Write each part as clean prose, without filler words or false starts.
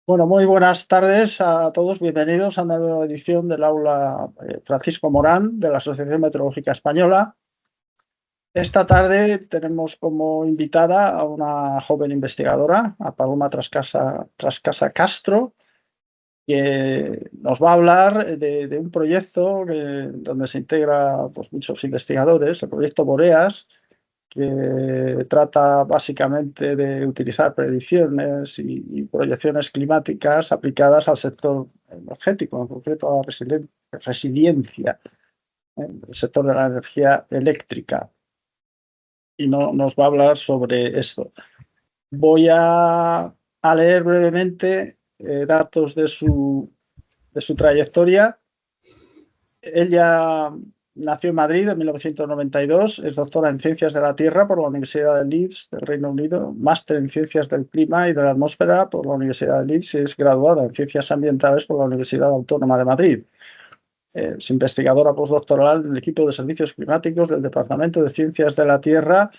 Bueno, muy buenas tardes a todos. Bienvenidos a una nueva edición del aula Francisco Morán de la Asociación Meteorológica Española. Esta tarde tenemos como invitada a una joven investigadora, a Paloma Trascasa Castro, que nos va a hablar de un proyecto donde se integra pues, muchos investigadores, el proyecto Boreas, que trata básicamente de utilizar predicciones y proyecciones climáticas aplicadas al sector energético, en concreto a la resiliencia, el sector de la energía eléctrica. Y nos va a hablar sobre esto. Voy a leer brevemente datos de su trayectoria. Ella nació en Madrid en 1992, es doctora en Ciencias de la Tierra por la Universidad de Leeds del Reino Unido, máster en Ciencias del Clima y de la Atmósfera por la Universidad de Leeds y es graduada en Ciencias Ambientales por la Universidad Autónoma de Madrid. Es investigadora postdoctoral en el equipo de servicios climáticos del Departamento de Ciencias de la Tierra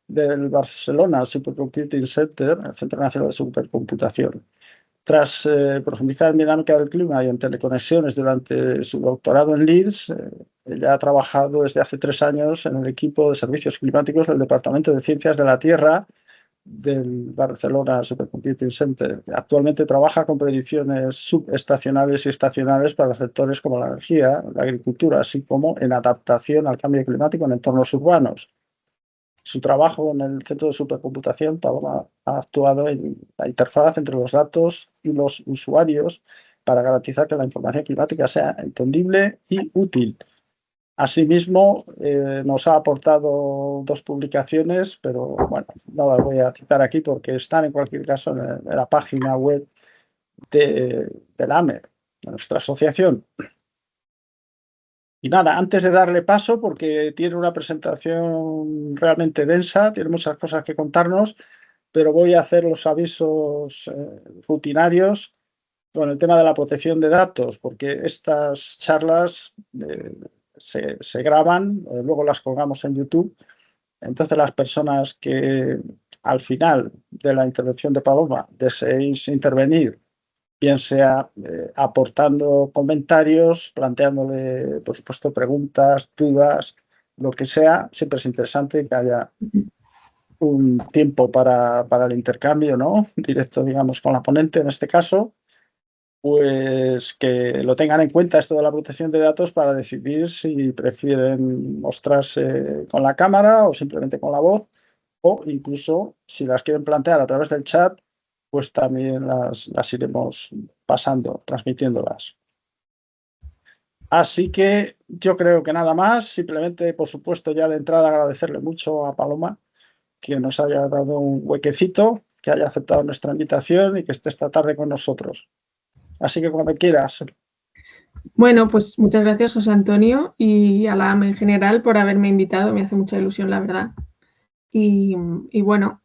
del Barcelona Supercomputing Center, el Centro Nacional de Supercomputación. Tras profundizar en dinámica del clima y en teleconexiones durante su doctorado en Leeds, ella ha trabajado desde hace 3 años en el equipo de servicios climáticos del Departamento de Ciencias de la Tierra del Barcelona Supercomputing Center. Actualmente trabaja con predicciones subestacionales y estacionales para sectores como la energía, la agricultura, así como en adaptación al cambio climático en entornos urbanos. Su trabajo en el Centro de Supercomputación, Paloma ha actuado en la interfaz entre los datos y los usuarios para garantizar que la información climática sea entendible y útil. Asimismo, nos ha aportado 2 publicaciones, pero bueno, no las voy a citar aquí porque están en cualquier caso en la página web del AMER, de nuestra asociación. Y nada, antes de darle paso, porque tiene una presentación realmente densa, tiene muchas cosas que contarnos, pero voy a hacer los avisos rutinarios con el tema de la protección de datos, porque estas charlas se graban, luego las colgamos en YouTube. Entonces, las personas que al final de la intervención de Paloma deseéis intervenir, bien sea aportando comentarios, planteándole, por supuesto, preguntas, dudas, lo que sea, siempre es interesante que haya un tiempo para el intercambio, ¿no? Directo, digamos, con la ponente en este caso, pues que lo tengan en cuenta esto de la protección de datos para decidir si prefieren mostrarse con la cámara o simplemente con la voz, o incluso si las quieren plantear a través del chat, pues también las iremos pasando, transmitiéndolas. Así que yo creo que nada más, simplemente, por supuesto, ya de entrada agradecerle mucho a Paloma que nos haya dado un huequecito, que haya aceptado nuestra invitación y que esté esta tarde con nosotros. Así que cuando quieras. Bueno, pues muchas gracias, José Antonio, y a la AME en general por haberme invitado. Me hace mucha ilusión, la verdad. Y bueno,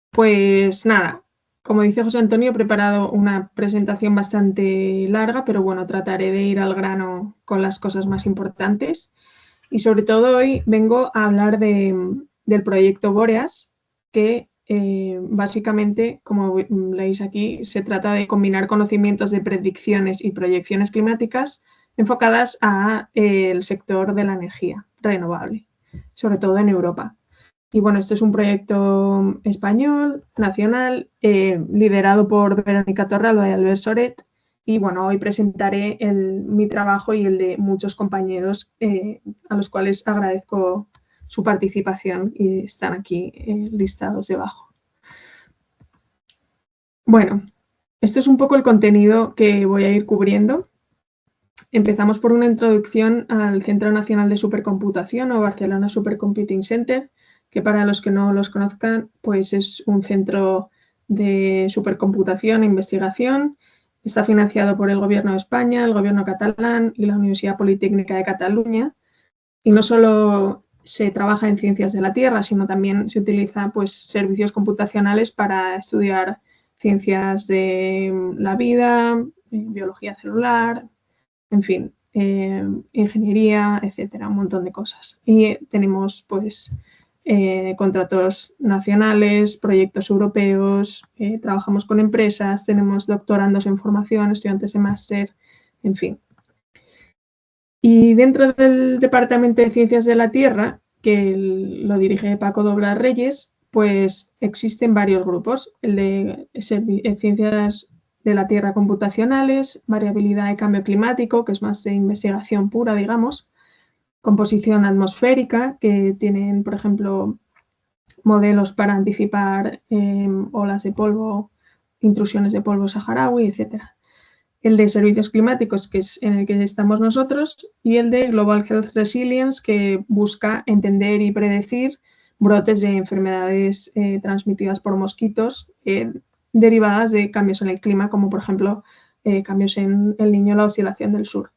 pues nada, como dice José Antonio, he preparado una presentación bastante larga, pero bueno, trataré de ir al grano con las cosas más importantes. Y sobre todo hoy vengo a hablar del proyecto Boreas, que básicamente, como leéis aquí, se trata de combinar conocimientos de predicciones y proyecciones climáticas enfocadas al sector de la energía renovable, sobre todo en Europa. Y bueno, este es un proyecto español, nacional, liderado por Verónica Torralba y Albert Soret. Y bueno, hoy presentaré mi trabajo y el de muchos compañeros a los cuales agradezco su participación y están aquí listados debajo. Bueno, esto es un poco el contenido que voy a ir cubriendo. Empezamos por una introducción al Centro Nacional de Supercomputación o Barcelona Supercomputing Center, que para los que no los conozcan, pues es un centro de supercomputación e investigación. Está financiado por el Gobierno de España, el Gobierno catalán y la Universidad Politécnica de Cataluña. Y no solo se trabaja en ciencias de la Tierra, sino también se utiliza pues, servicios computacionales para estudiar ciencias de la vida, biología celular, en fin, ingeniería, etcétera, un montón de cosas. Y tenemos pues contratos nacionales, proyectos europeos, trabajamos con empresas, tenemos doctorandos en formación, estudiantes de máster, en fin. Y dentro del Departamento de Ciencias de la Tierra, que lo dirige Paco Doblas Reyes, pues existen varios grupos, el de Ciencias de la Tierra computacionales, variabilidad y cambio climático, que es más de investigación pura, digamos, composición atmosférica, que tienen, por ejemplo, modelos para anticipar olas de polvo, intrusiones de polvo saharaui, etc. El de servicios climáticos, que es en el que estamos nosotros, y el de Global Health Resilience, que busca entender y predecir brotes de enfermedades transmitidas por mosquitos derivadas de cambios en el clima, como por ejemplo cambios en El Niño o la oscilación del sur.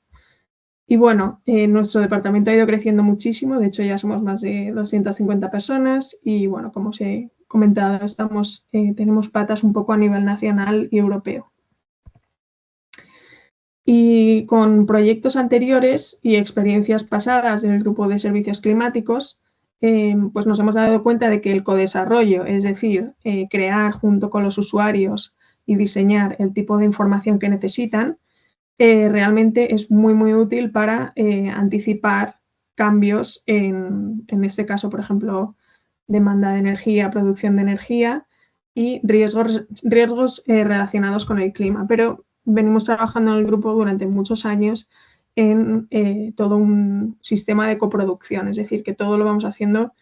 Y bueno, nuestro departamento ha ido creciendo muchísimo, de hecho ya somos más de 250 personas y bueno, como os he comentado, tenemos patas un poco a nivel nacional y europeo. Y con proyectos anteriores y experiencias pasadas del grupo de servicios climáticos, pues nos hemos dado cuenta de que el codesarrollo, es decir, crear junto con los usuarios y diseñar el tipo de información que necesitan, realmente es muy, muy útil para anticipar cambios en este caso, por ejemplo, demanda de energía, producción de energía y riesgos relacionados con el clima. Pero venimos trabajando en el grupo durante muchos años en todo un sistema de coproducción, es decir, que todo lo vamos haciendo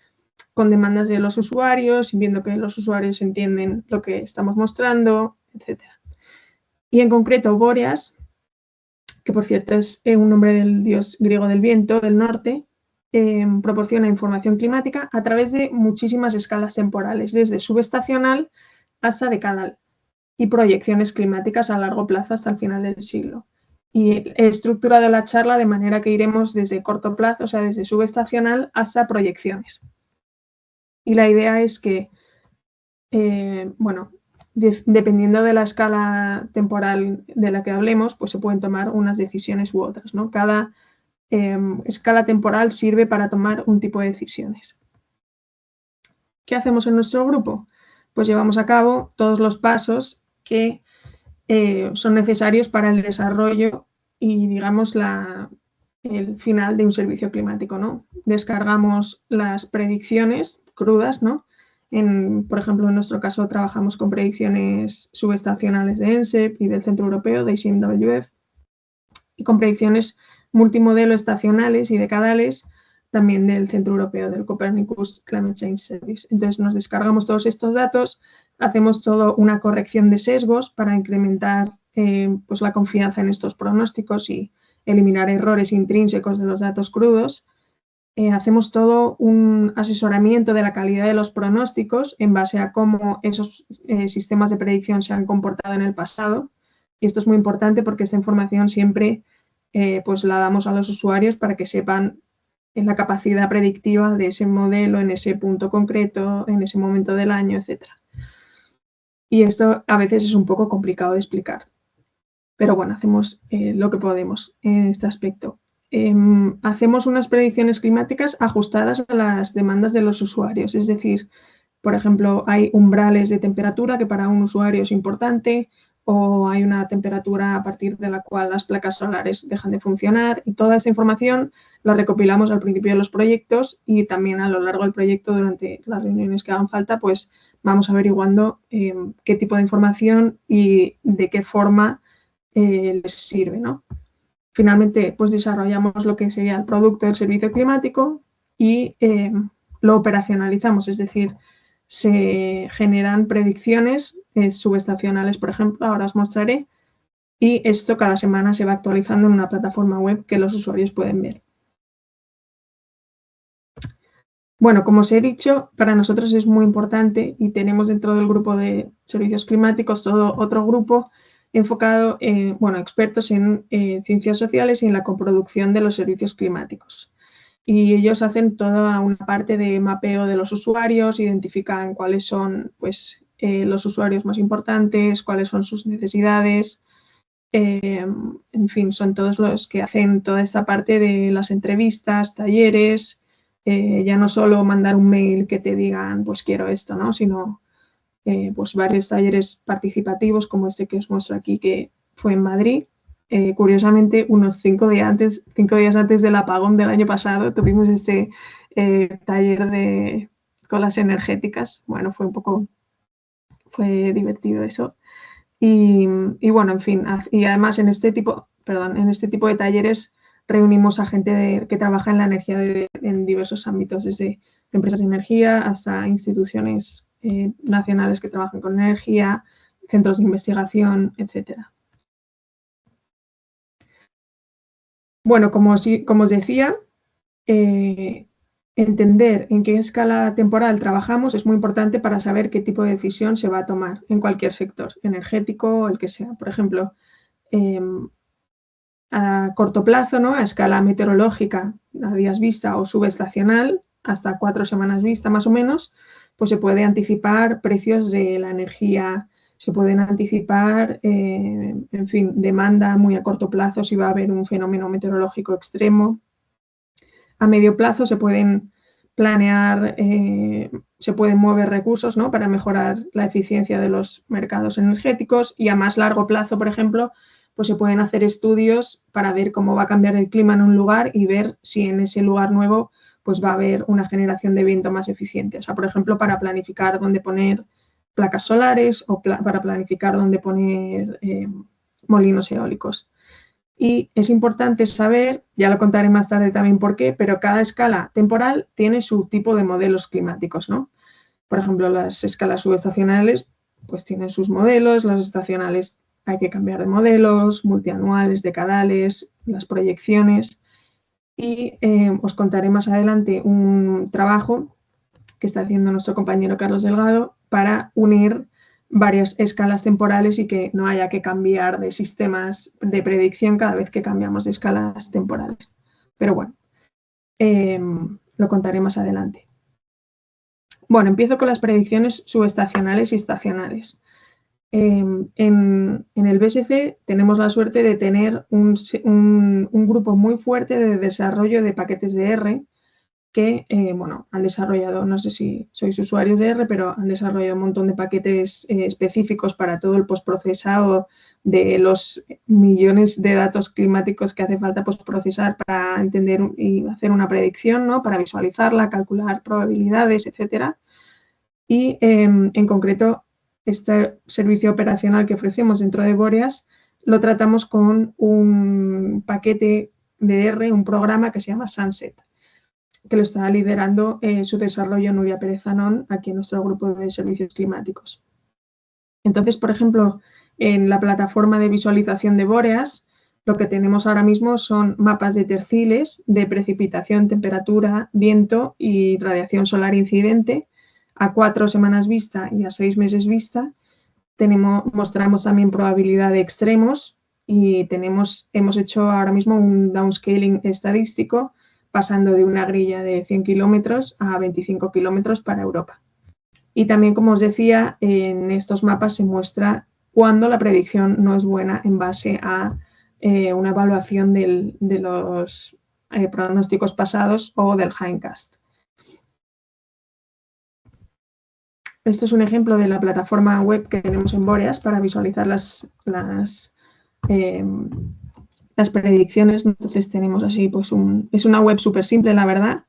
con demandas de los usuarios, viendo que los usuarios entienden lo que estamos mostrando, etc. Y en concreto, Boreas, que por cierto es un nombre del dios griego del viento del norte, proporciona información climática a través de muchísimas escalas temporales, desde subestacional hasta decadal, y proyecciones climáticas a largo plazo hasta el final del siglo. Y he estructurado la charla de manera que iremos desde corto plazo, o sea, desde subestacional hasta proyecciones. Y la idea es que, bueno, dependiendo de la escala temporal de la que hablemos, pues se pueden tomar unas decisiones u otras, ¿no? Cada escala temporal sirve para tomar un tipo de decisiones. ¿Qué hacemos en nuestro grupo? Pues llevamos a cabo todos los pasos que son necesarios para el desarrollo y, digamos, el final de un servicio climático, ¿no? Descargamos las predicciones crudas, ¿no? Por ejemplo, en nuestro caso trabajamos con predicciones subestacionales de ENSEP y del Centro Europeo, de ICMWF, y con predicciones multimodelo estacionales y decadales también del Centro Europeo, del Copernicus Climate Change Service. Entonces nos descargamos todos estos datos, hacemos toda una corrección de sesgos para incrementar pues la confianza en estos pronósticos y eliminar errores intrínsecos de los datos crudos. Hacemos todo un asesoramiento de la calidad de los pronósticos en base a cómo esos sistemas de predicción se han comportado en el pasado. Y esto es muy importante porque esta información siempre pues la damos a los usuarios para que sepan la capacidad predictiva de ese modelo en ese punto concreto, en ese momento del año, etc. Y esto a veces es un poco complicado de explicar. Pero bueno, hacemos lo que podemos en este aspecto. Hacemos unas predicciones climáticas ajustadas a las demandas de los usuarios. Es decir, por ejemplo, hay umbrales de temperatura que para un usuario es importante, o hay una temperatura a partir de la cual las placas solares dejan de funcionar, y toda esta información la recopilamos al principio de los proyectos y también a lo largo del proyecto durante las reuniones que hagan falta, pues vamos averiguando qué tipo de información y de qué forma les sirve, ¿no? Finalmente, pues desarrollamos lo que sería el producto del servicio climático y lo operacionalizamos, es decir, se generan predicciones subestacionales, por ejemplo, ahora os mostraré, y esto cada semana se va actualizando en una plataforma web que los usuarios pueden ver. Bueno, como os he dicho, para nosotros es muy importante y tenemos dentro del grupo de servicios climáticos todo otro grupo enfocado en, bueno, expertos en ciencias sociales y en la coproducción de los servicios climáticos. Y ellos hacen toda una parte de mapeo de los usuarios, identifican cuáles son pues, los usuarios más importantes, cuáles son sus necesidades. En fin, son todos los que hacen toda esta parte de las entrevistas, talleres, ya no solo mandar un mail que te digan, pues quiero esto, ¿no? Sino pues varios talleres participativos como este que os muestro aquí, que fue en Madrid. Curiosamente, unos 5 días antes del apagón del año pasado, tuvimos este taller con las energéticas. Bueno, fue divertido eso. Y bueno, en fin, y además en este tipo de talleres reunimos a gente que trabaja en la energía en diversos ámbitos, desde empresas de energía hasta instituciones nacionales que trabajan con energía, centros de investigación, etcétera. Bueno, como os decía, entender en qué escala temporal trabajamos es muy importante para saber qué tipo de decisión se va a tomar en cualquier sector, energético o el que sea. Por ejemplo, a corto plazo, ¿no? A escala meteorológica, a días vista o subestacional, hasta 4 semanas vista más o menos, pues se puede anticipar precios de la energía, se pueden anticipar, en fin, demanda muy a corto plazo si va a haber un fenómeno meteorológico extremo. A medio plazo se pueden planear, se pueden mover recursos, ¿no? Para mejorar la eficiencia de los mercados energéticos, y a más largo plazo, por ejemplo, pues se pueden hacer estudios para ver cómo va a cambiar el clima en un lugar y ver si en ese lugar nuevo pues va a haber una generación de viento más eficiente. O sea, por ejemplo, para planificar dónde poner placas solares o para planificar dónde poner molinos eólicos. Y es importante saber, ya lo contaré más tarde también por qué, pero cada escala temporal tiene su tipo de modelos climáticos, ¿no? Por ejemplo, las escalas subestacionales pues tienen sus modelos, las estacionales hay que cambiar de modelos, multianuales, decadales, las proyecciones. Y os contaré más adelante un trabajo que está haciendo nuestro compañero Carlos Delgado para unir varias escalas temporales y que no haya que cambiar de sistemas de predicción cada vez que cambiamos de escalas temporales. Pero bueno, lo contaré más adelante. Bueno, empiezo con las predicciones subestacionales y estacionales. En el BSC tenemos la suerte de tener un grupo muy fuerte de desarrollo de paquetes de R que, bueno, han desarrollado, no sé si sois usuarios de R, pero han desarrollado un montón de paquetes específicos para todo el postprocesado de los millones de datos climáticos que hace falta postprocesar para entender y hacer una predicción, ¿no? Para visualizarla, calcular probabilidades, etcétera. Y en concreto, este servicio operacional que ofrecemos dentro de Boreas lo tratamos con un paquete de R, un programa que se llama Sunset, que lo está liderando su desarrollo Nuria Pérez Zanón aquí en nuestro grupo de servicios climáticos. Entonces, por ejemplo, en la plataforma de visualización de Boreas, lo que tenemos ahora mismo son mapas de terciles de precipitación, temperatura, viento y radiación solar incidente a 4 semanas vista y a 6 meses vista. Mostramos también probabilidad de extremos y hemos hecho ahora mismo un downscaling estadístico pasando de una grilla de 100 kilómetros a 25 kilómetros para Europa. Y también, como os decía, en estos mapas se muestra cuándo la predicción no es buena en base a una evaluación de los pronósticos pasados o del hindcast. Esto es un ejemplo de la plataforma web que tenemos en Boreas para visualizar las predicciones. Entonces tenemos así, pues es una web súper simple, la verdad,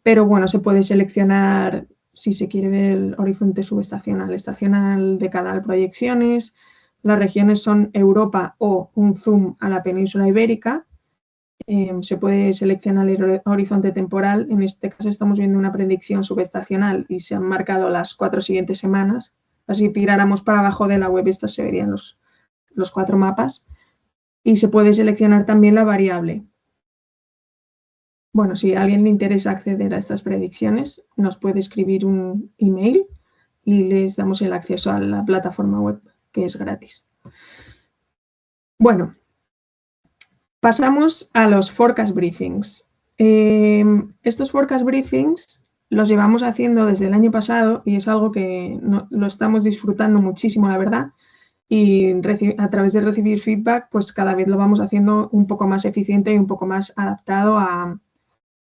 pero bueno, se puede seleccionar si se quiere ver el horizonte subestacional, estacional, decadal, proyecciones. Las regiones son Europa o un zoom a la península ibérica. Se puede seleccionar el horizonte temporal. En este caso estamos viendo una predicción subestacional y se han marcado las 4 siguientes semanas. Así tiráramos para abajo de la web, estos se verían los 4 mapas. Y se puede seleccionar también la variable. Bueno, si a alguien le interesa acceder a estas predicciones, nos puede escribir un email y les damos el acceso a la plataforma web, que es gratis. Bueno, pasamos a los forecast briefings. Estos forecast briefings los llevamos haciendo desde el año pasado y es algo que lo estamos disfrutando muchísimo, la verdad. Y a través de recibir feedback, pues cada vez lo vamos haciendo un poco más eficiente y un poco más adaptado a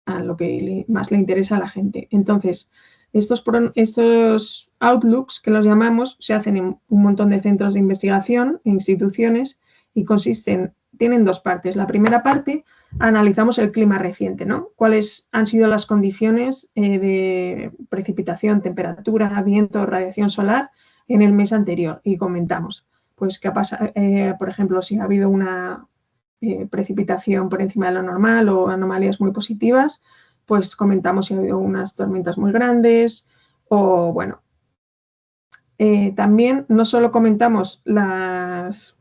a lo que más le interesa a la gente. Entonces, estos outlooks, que los llamamos, se hacen en un montón de centros de investigación e instituciones y tienen dos partes. La primera parte, analizamos el clima reciente, ¿no? ¿Cuáles han sido las condiciones de precipitación, temperatura, viento, radiación solar en el mes anterior? Y comentamos, pues, qué ha pasado, por ejemplo, si ha habido una precipitación por encima de lo normal o anomalías muy positivas, pues comentamos si ha habido unas tormentas muy grandes o, bueno, también no solo comentamos las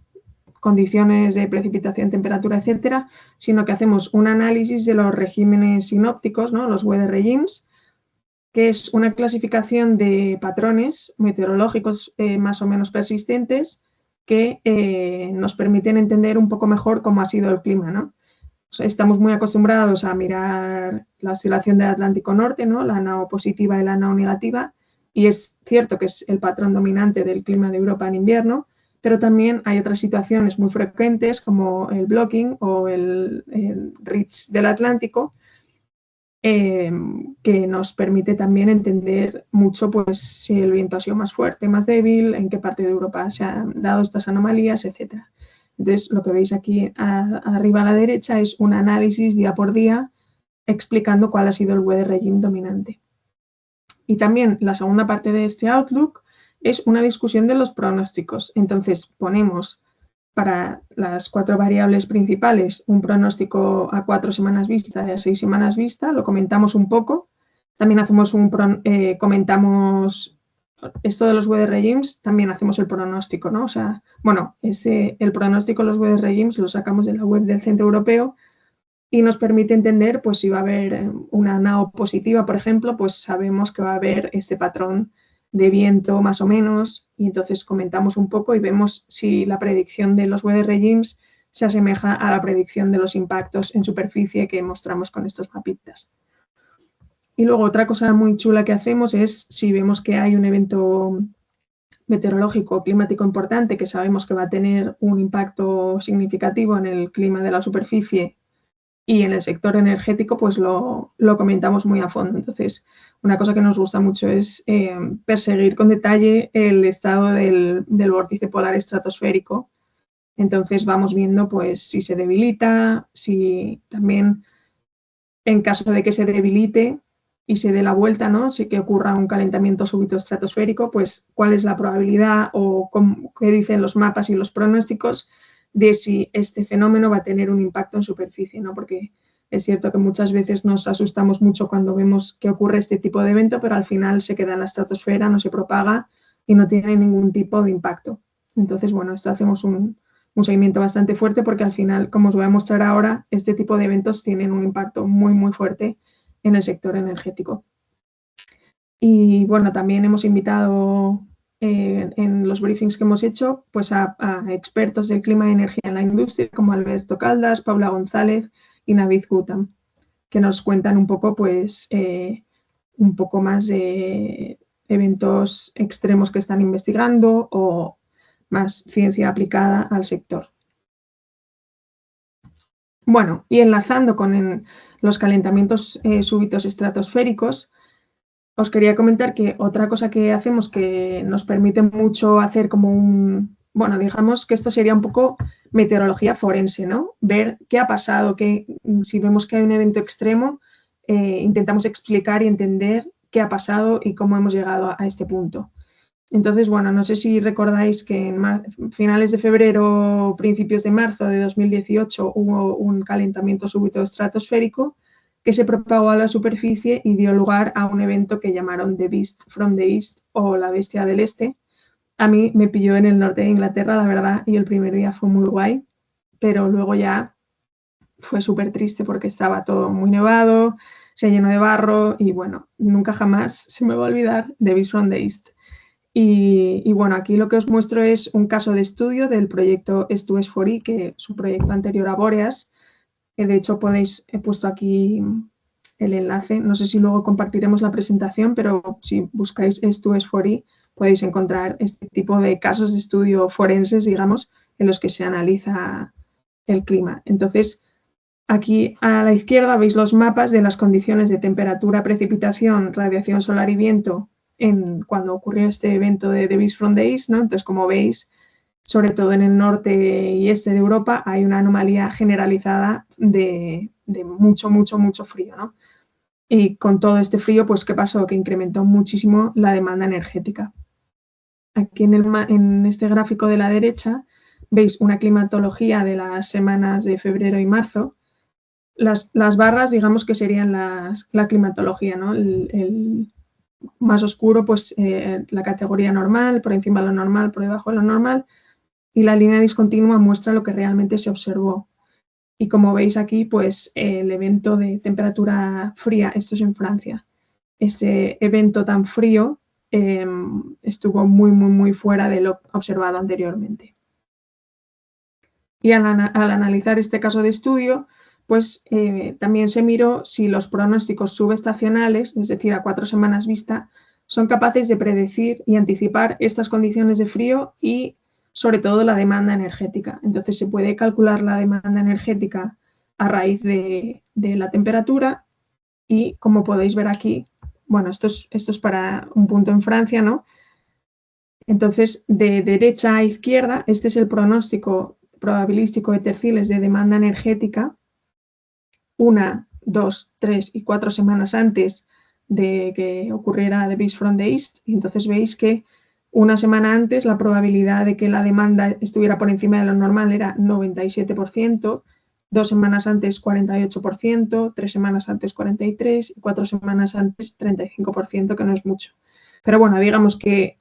condiciones de precipitación, temperatura, etcétera, sino que hacemos un análisis de los regímenes sinópticos, ¿no? Los weather regimes, que es una clasificación de patrones meteorológicos más o menos persistentes que nos permiten entender un poco mejor cómo ha sido el clima, ¿no? O sea, estamos muy acostumbrados a mirar la oscilación del Atlántico Norte, ¿no? La NAO positiva y la NAO negativa, y es cierto que es el patrón dominante del clima de Europa en invierno, pero también hay otras situaciones muy frecuentes como el blocking o el ridge del Atlántico, que nos permite también entender mucho, pues, si el viento ha sido más fuerte, más débil, en qué parte de Europa se han dado estas anomalías, etc. Entonces, lo que veis aquí arriba a la derecha es un análisis día por día explicando cuál ha sido el weather regime dominante. Y también la segunda parte de este Outlook es una discusión de los pronósticos. Entonces, ponemos para las 4 variables principales un pronóstico a 4 semanas vista y a 6 semanas vista, lo comentamos un poco. También hacemos comentamos esto de los weather regimes, también hacemos el pronóstico, ¿no? O sea, bueno, el pronóstico de los weather regimes lo sacamos de la web del Centro Europeo y nos permite entender, pues, si va a haber una NAO positiva, por ejemplo, pues sabemos que va a haber este patrón de viento más o menos, y entonces comentamos un poco y vemos si la predicción de los weather regimes se asemeja a la predicción de los impactos en superficie que mostramos con estos mapitas. Y luego otra cosa muy chula que hacemos es, si vemos que hay un evento meteorológico o climático importante que sabemos que va a tener un impacto significativo en el clima de la superficie y en el sector energético, pues lo comentamos muy a fondo. Entonces, una cosa que nos gusta mucho es perseguir con detalle el estado del vórtice polar estratosférico. Entonces, vamos viendo, pues, si se debilita, si también, en caso de que se debilite y se dé la vuelta, ¿no? Si que ocurra un calentamiento súbito estratosférico, pues cuál es la probabilidad o qué dicen los mapas y los pronósticos de si este fenómeno va a tener un impacto en superficie, ¿no? Porque es cierto que muchas veces nos asustamos mucho cuando vemos que ocurre este tipo de evento, pero al final se queda en la estratosfera, no se propaga y no tiene ningún tipo de impacto. Entonces, bueno, esto hacemos un seguimiento bastante fuerte porque al final, como os voy a mostrar ahora, este tipo de eventos tienen un impacto muy, muy fuerte en el sector energético. Y bueno, también hemos invitado en los briefings que hemos hecho, pues a expertos del clima y energía en la industria, como Alberto Caldas, Paula González y Navid Gutam, que nos cuentan un poco, pues, un poco más de eventos extremos que están investigando o más ciencia aplicada al sector. Bueno, y enlazando con los calentamientos súbitos estratosféricos, os quería comentar que otra cosa que hacemos que nos permite mucho hacer como bueno, digamos que esto sería un poco meteorología forense, ¿no? Ver qué ha pasado, si vemos que hay un evento extremo, intentamos explicar y entender qué ha pasado y cómo hemos llegado a este punto. Entonces, bueno, no sé si recordáis que en finales de febrero, principios de marzo de 2018 hubo un calentamiento súbito estratosférico que se propagó a la superficie y dio lugar a un evento que llamaron The Beast from the East o la bestia del este. A mí me pilló en el norte de Inglaterra, la verdad, y el primer día fue muy guay, pero luego ya fue súper triste porque estaba todo muy nevado, se llenó de barro y bueno, nunca jamás se me va a olvidar The Beast from the East. Y bueno, aquí lo que os muestro es un caso de estudio del proyecto S2S4E, que es un proyecto anterior a Boreas. De hecho, he puesto aquí el enlace. No sé si luego compartiremos la presentación, pero si buscáis S2S4E podéis encontrar este tipo de casos de estudio forenses, digamos, en los que se analiza el clima. Entonces, Aquí a la izquierda veis los mapas de las condiciones de temperatura, precipitación, radiación solar y viento cuando ocurrió este evento de The Beast from the East, ¿no? Entonces, como veis, sobre todo en el norte y este de Europa, hay una anomalía generalizada de mucho, mucho, mucho frío, ¿no? Y con todo este frío, pues, ¿qué pasó? Que incrementó muchísimo la demanda energética. Aquí en este gráfico de la derecha veis una climatología de las semanas de febrero y marzo. Las barras, digamos que serían la climatología, ¿no? El más oscuro, pues la categoría normal, por encima de lo normal, por debajo de lo normal, y la línea discontinua muestra lo que realmente se observó. Y como veis aquí, pues el evento de temperatura fría, esto es en Francia, ese evento tan frío estuvo muy, muy, muy fuera de lo observado anteriormente. Y al analizar este caso de estudio, pues también se miró si los pronósticos subestacionales, es decir, a 4 semanas vista, son capaces de predecir y anticipar estas condiciones de frío y sobre todo la demanda energética. Entonces se puede calcular la demanda energética a raíz de la temperatura y como podéis ver aquí, bueno, esto es para un punto en Francia, ¿no? Entonces, de derecha a izquierda, este es el pronóstico probabilístico de terciles de demanda energética 1, 2, 3 y 4 semanas antes de que ocurriera The Beast from the East. Y entonces veis que una semana antes la probabilidad de que la demanda estuviera por encima de lo normal era 97%, 2 semanas antes 48%, 3 semanas antes 43% y 4 semanas antes 35%, que no es mucho. Pero bueno, digamos que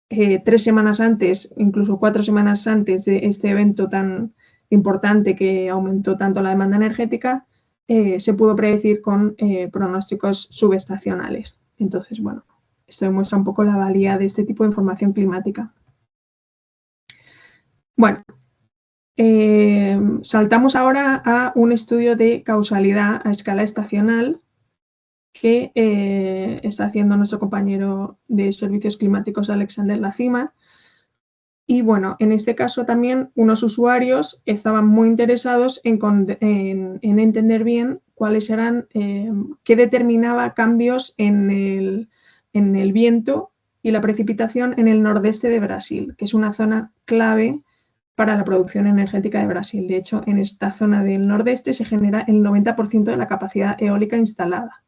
3 semanas antes, incluso 4 semanas antes de este evento tan importante que aumentó tanto la demanda energética, se pudo predecir con pronósticos subestacionales. Entonces, bueno, esto demuestra un poco la valía de este tipo de información climática. Bueno, saltamos ahora a un estudio de causalidad a escala estacional que está haciendo nuestro compañero de servicios climáticos, Alexander Lacima. Y bueno, en este caso también unos usuarios estaban muy interesados en entender bien cuáles eran, qué determinaba cambios en el viento y la precipitación en el nordeste de Brasil, que es una zona clave para la producción energética de Brasil. De hecho, en esta zona del nordeste se genera el 90% de la capacidad eólica instalada.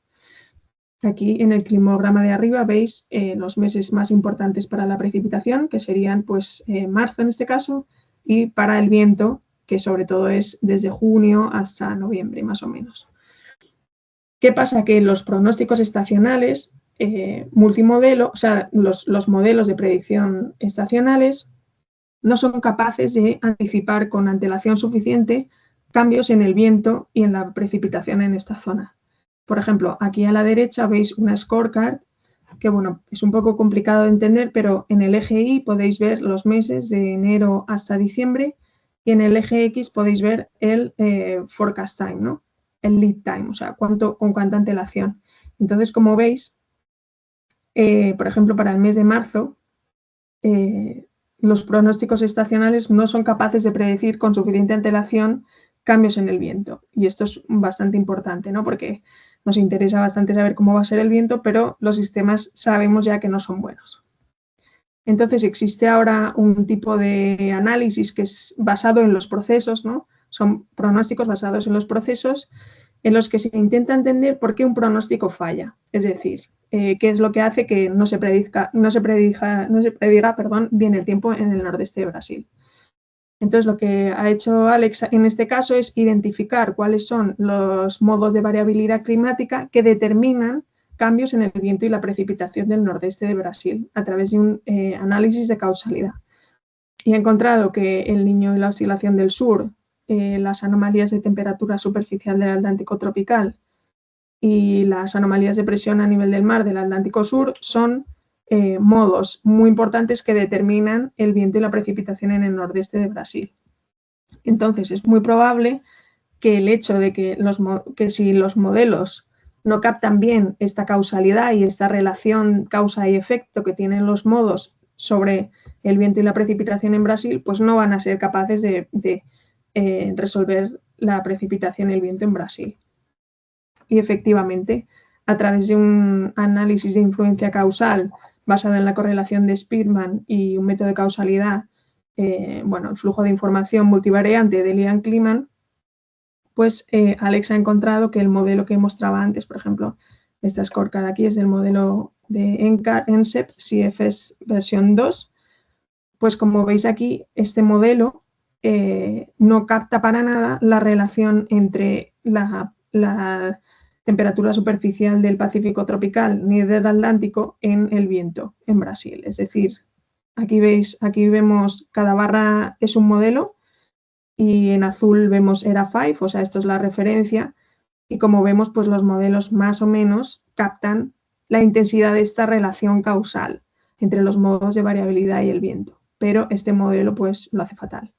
Aquí en el climograma de arriba veis los meses más importantes para la precipitación, que serían pues marzo en este caso, y para el viento, que sobre todo es desde junio hasta noviembre más o menos. ¿Qué pasa? Que los pronósticos estacionales multimodelo, o sea, los modelos de predicción estacionales no son capaces de anticipar con antelación suficiente cambios en el viento y en la precipitación en esta zona. Por ejemplo, aquí a la derecha veis una scorecard que, bueno, es un poco complicado de entender, pero en el eje Y podéis ver los meses de enero hasta diciembre y en el eje X podéis ver el forecast time, ¿no? El lead time, o sea, con cuánta antelación. Entonces, como veis, por ejemplo, para el mes de marzo, los pronósticos estacionales no son capaces de predecir con suficiente antelación cambios en el viento. Y esto es bastante importante, ¿no? Porque nos interesa bastante saber cómo va a ser el viento, pero los sistemas sabemos ya que no son buenos. Entonces existe ahora un tipo de análisis que es basado en los procesos, ¿no? Son pronósticos basados en los procesos en los que se intenta entender por qué un pronóstico falla. Es decir, qué es lo que hace que no se prediga bien el tiempo en el nordeste de Brasil. Entonces, lo que ha hecho Alex en este caso es identificar cuáles son los modos de variabilidad climática que determinan cambios en el viento y la precipitación del nordeste de Brasil a través de un análisis de causalidad. Y ha encontrado que el Niño y la oscilación del sur, las anomalías de temperatura superficial del Atlántico tropical y las anomalías de presión a nivel del mar del Atlántico Sur son modos muy importantes que determinan el viento y la precipitación en el nordeste de Brasil. Entonces, es muy probable que el hecho de que si los modelos no captan bien esta causalidad y esta relación causa y efecto que tienen los modos sobre el viento y la precipitación en Brasil, pues no van a ser capaces de resolver la precipitación y el viento en Brasil. Y efectivamente, a través de un análisis de influencia causal basado en la correlación de Spearman y un método de causalidad, el flujo de información multivariante de Ian Kliman, pues Alex ha encontrado que el modelo que mostraba antes, por ejemplo, esta scorecard aquí es del modelo de NCEP CFS versión 2, pues como veis aquí, este modelo no capta para nada la relación entre la temperatura superficial del Pacífico tropical ni del Atlántico en el viento en Brasil. Es decir, aquí vemos cada barra es un modelo y en azul vemos ERA5, o sea, esto es la referencia, y como vemos, pues los modelos más o menos captan la intensidad de esta relación causal entre los modos de variabilidad y el viento, pero este modelo pues lo hace fatal.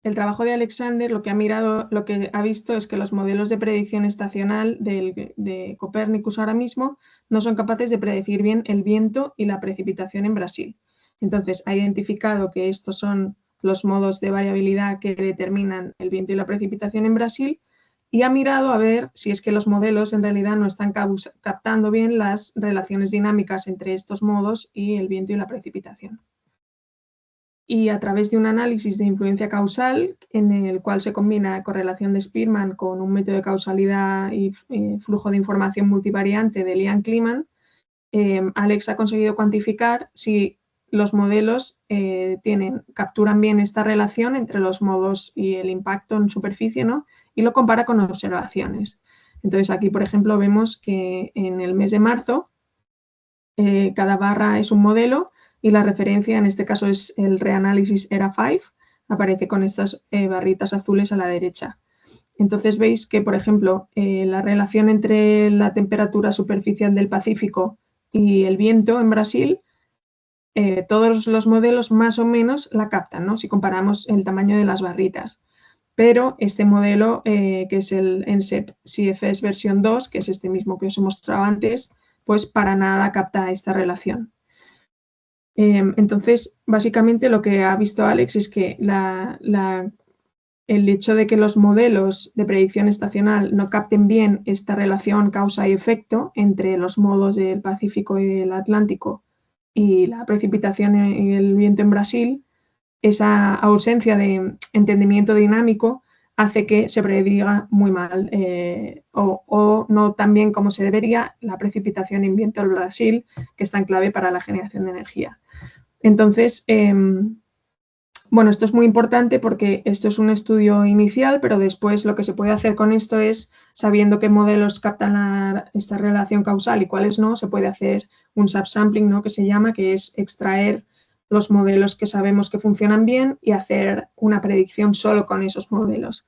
El trabajo de Alexander lo que ha visto es que los modelos de predicción estacional de Copernicus ahora mismo no son capaces de predecir bien el viento y la precipitación en Brasil. Entonces ha identificado que estos son los modos de variabilidad que determinan el viento y la precipitación en Brasil y ha mirado a ver si es que los modelos en realidad no están captando bien las relaciones dinámicas entre estos modos y el viento y la precipitación. Y a través de un análisis de influencia causal, en el cual se combina correlación de Spearman con un método de causalidad y flujo de información multivariante de Ian Kliman, Alex ha conseguido cuantificar si los modelos capturan bien esta relación entre los modos y el impacto en superficie, ¿no? Y lo compara con observaciones. Entonces aquí, por ejemplo, vemos que en el mes de marzo cada barra es un modelo y la referencia en este caso es el reanálisis ERA5, aparece con estas barritas azules a la derecha. Entonces veis que, por ejemplo, la relación entre la temperatura superficial del Pacífico y el viento en Brasil, todos los modelos más o menos la captan, ¿no? Si comparamos el tamaño de las barritas. Pero este modelo, que es el NCEP CFS versión 2, que es este mismo que os he mostrado antes, pues para nada capta esta relación. Entonces, básicamente lo que ha visto Alex es que el hecho de que los modelos de predicción estacional no capten bien esta relación causa y efecto entre los modos del Pacífico y del Atlántico y la precipitación y el viento en Brasil, esa ausencia de entendimiento dinámico hace que se prediga muy mal o no tan bien como se debería la precipitación en viento en Brasil, que es tan clave para la generación de energía. Entonces, esto es muy importante porque esto es un estudio inicial, pero después lo que se puede hacer con esto es, sabiendo qué modelos captan esta relación causal y cuáles no, se puede hacer un subsampling, ¿no? Que se llama, que es extraer los modelos que sabemos que funcionan bien y hacer una predicción solo con esos modelos.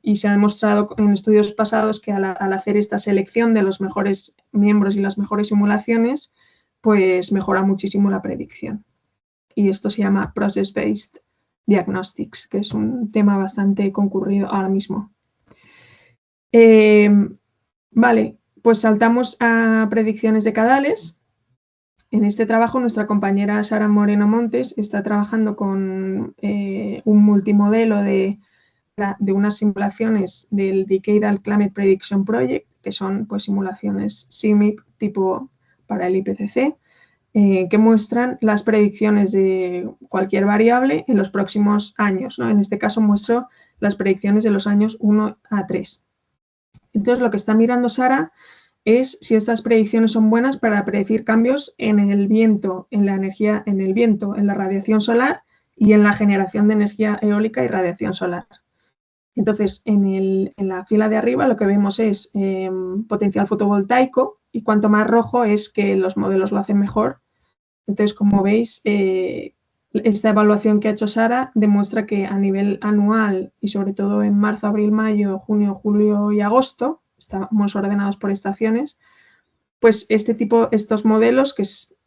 Y se ha demostrado en estudios pasados que al hacer esta selección de los mejores miembros y las mejores simulaciones, pues mejora muchísimo la predicción. Y esto se llama Process-Based Diagnostics, que es un tema bastante concurrido ahora mismo. Vale, pues saltamos a predicciones decadales. En este trabajo, nuestra compañera Sara Moreno Montes está trabajando con un multimodelo de unas simulaciones del Decadal Climate Prediction Project, que son pues, simulaciones CMIP tipo para el IPCC, que muestran las predicciones de cualquier variable en los próximos años, ¿no? En este caso muestro las predicciones de los años 1 a 3. Entonces, lo que está mirando Sara es si estas predicciones son buenas para predecir cambios en el viento, en la energía, en el viento, en la radiación solar y en la generación de energía eólica y radiación solar. Entonces, en la fila de arriba lo que vemos es potencial fotovoltaico y cuanto más rojo es que los modelos lo hacen mejor. Entonces, como veis, esta evaluación que ha hecho Sara demuestra que a nivel anual y sobre todo en marzo, abril, mayo, junio, julio y agosto, estamos ordenados por estaciones, pues estos modelos que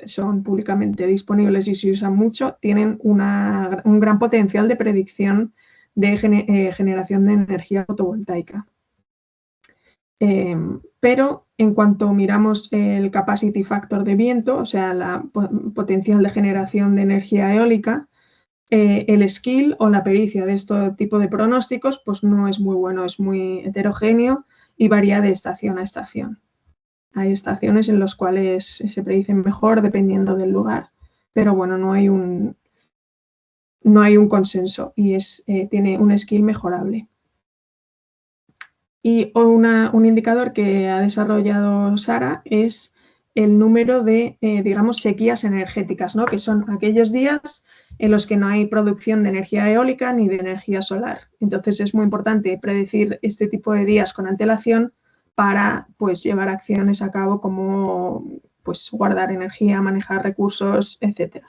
son públicamente disponibles y se usan mucho, tienen un gran potencial de predicción de generación de energía fotovoltaica. Pero en cuanto miramos el capacity factor de viento, o sea, la potencial de generación de energía eólica, el skill o la pericia de este tipo de pronósticos pues no es muy bueno, es muy heterogéneo y varía de estación a estación. Hay estaciones en las cuales se predicen mejor dependiendo del lugar, pero bueno, no hay un consenso y tiene un skill mejorable. Y un indicador que ha desarrollado Sara es el número de, digamos, sequías energéticas, ¿no? Que son aquellos días en los que no hay producción de energía eólica ni de energía solar. Entonces es muy importante predecir este tipo de días con antelación para pues, llevar acciones a cabo como pues, guardar energía, manejar recursos, etc.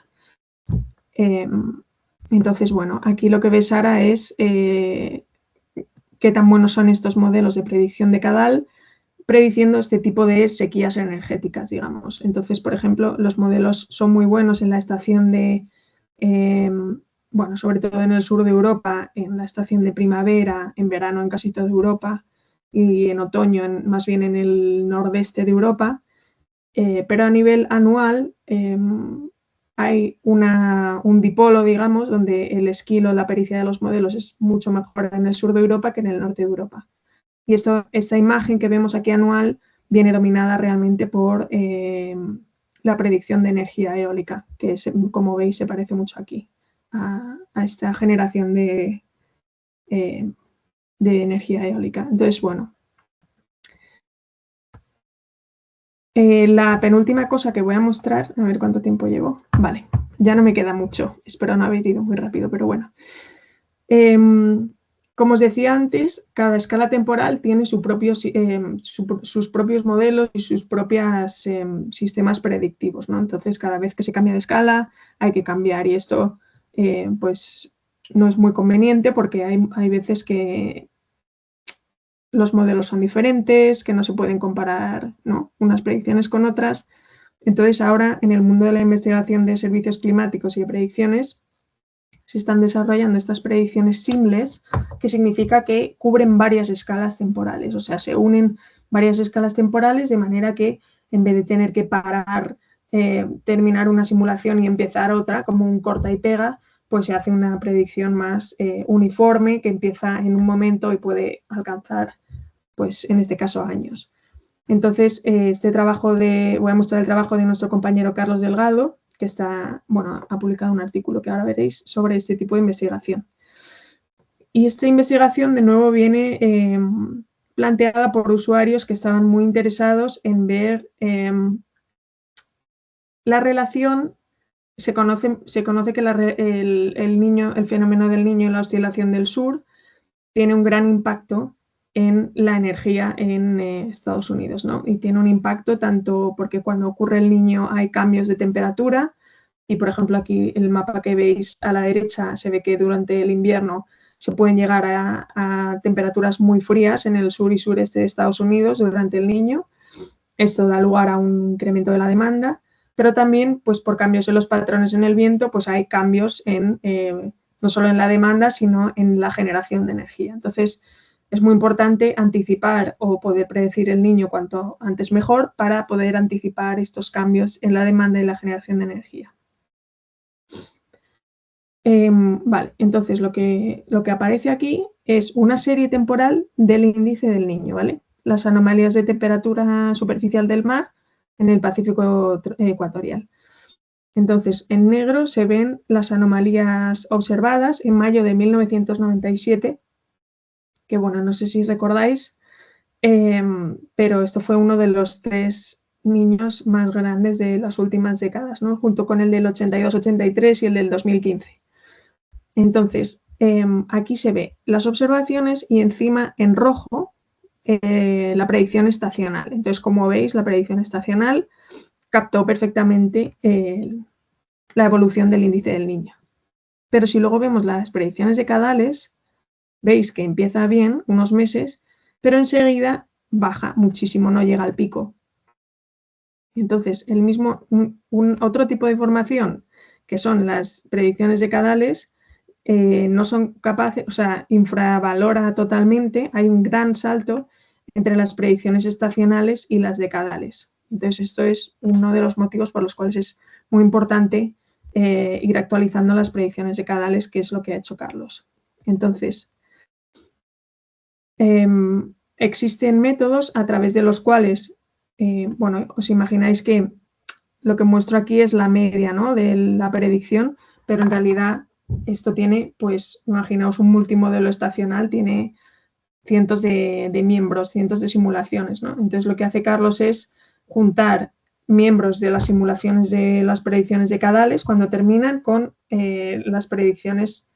Entonces, bueno, aquí lo que ve Sara es qué tan buenos son estos modelos de predicción de Cadal, prediciendo este tipo de sequías energéticas, digamos. Entonces, por ejemplo, los modelos son muy buenos en la estación de, bueno, sobre todo en el sur de Europa, en la estación de primavera, en verano en casi toda Europa y en otoño más bien en el nordeste de Europa, pero a nivel anual hay un dipolo, digamos, donde el skill o la pericia de los modelos es mucho mejor en el sur de Europa que en el norte de Europa. Y esta imagen que vemos aquí anual viene dominada realmente por la predicción de energía eólica, que como veis se parece mucho aquí a esta generación de energía eólica. Entonces, bueno. La penúltima cosa que voy a mostrar, a ver cuánto tiempo llevo. Vale, ya no me queda mucho. Espero no haber ido muy rápido, pero bueno. Como os decía antes, cada escala temporal tiene sus propios modelos y sus propios sistemas predictivos, ¿no? Entonces, cada vez que se cambia de escala hay que cambiar y esto pues no es muy conveniente porque hay veces que los modelos son diferentes, que no se pueden comparar, ¿no?, unas predicciones con otras. Entonces, ahora en el mundo de la investigación de servicios climáticos y de predicciones se están desarrollando estas predicciones simples, que significa que cubren varias escalas temporales, o sea, se unen varias escalas temporales de manera que en vez de tener que parar, terminar una simulación y empezar otra, como un corta y pega, pues se hace una predicción más uniforme que empieza en un momento y puede alcanzar, pues en este caso, años. Entonces, voy a mostrar el trabajo de nuestro compañero Carlos Delgado, que ha publicado un artículo que ahora veréis sobre este tipo de investigación. Y esta investigación, de nuevo, viene planteada por usuarios que estaban muy interesados en ver la relación. Se conoce que el fenómeno del Niño y la oscilación del sur tiene un gran impacto en la energía en Estados Unidos, ¿no? Y tiene un impacto tanto porque cuando ocurre el Niño hay cambios de temperatura y, por ejemplo, aquí el mapa que veis a la derecha se ve que durante el invierno se pueden llegar a temperaturas muy frías en el sur y sureste de Estados Unidos durante el Niño. Esto da lugar a un incremento de la demanda, pero también pues, por cambios en los patrones en el viento, pues hay cambios no solo en la demanda, sino en la generación de energía. Entonces, es muy importante anticipar o poder predecir el Niño cuanto antes mejor para poder anticipar estos cambios en la demanda y la generación de energía. Vale, entonces lo que aparece aquí es una serie temporal del índice del Niño, ¿vale? Las anomalías de temperatura superficial del mar en el Pacífico ecuatorial. Entonces, en negro se ven las anomalías observadas en mayo de 1997, que bueno, no sé si recordáis, pero esto fue uno de los 3 niños más grandes de las últimas décadas, ¿no? Junto con el del 82-83 y el del 2015. Entonces, aquí se ve las observaciones y encima en rojo la predicción estacional. Entonces, como veis, la predicción estacional captó perfectamente la evolución del índice del Niño. Pero si luego vemos las predicciones decadales, veis que empieza bien unos meses, pero enseguida baja muchísimo, no llega al pico. Entonces, otro tipo de información, que son las predicciones decadales, no son capaces, o sea, infravalora totalmente, hay un gran salto entre las predicciones estacionales y las decadales. Entonces, esto es uno de los motivos por los cuales es muy importante ir actualizando las predicciones de cadales, que es lo que ha hecho Carlos. Entonces, existen métodos a través de los cuales, bueno, os imagináis que lo que muestro aquí es la media, ¿no?, de la predicción, pero en realidad esto tiene, pues, imaginaos un multimodelo estacional, tiene cientos de miembros, cientos de simulaciones, ¿no? Entonces lo que hace Carlos es juntar miembros de las simulaciones de las predicciones de cadales cuando terminan con las predicciones,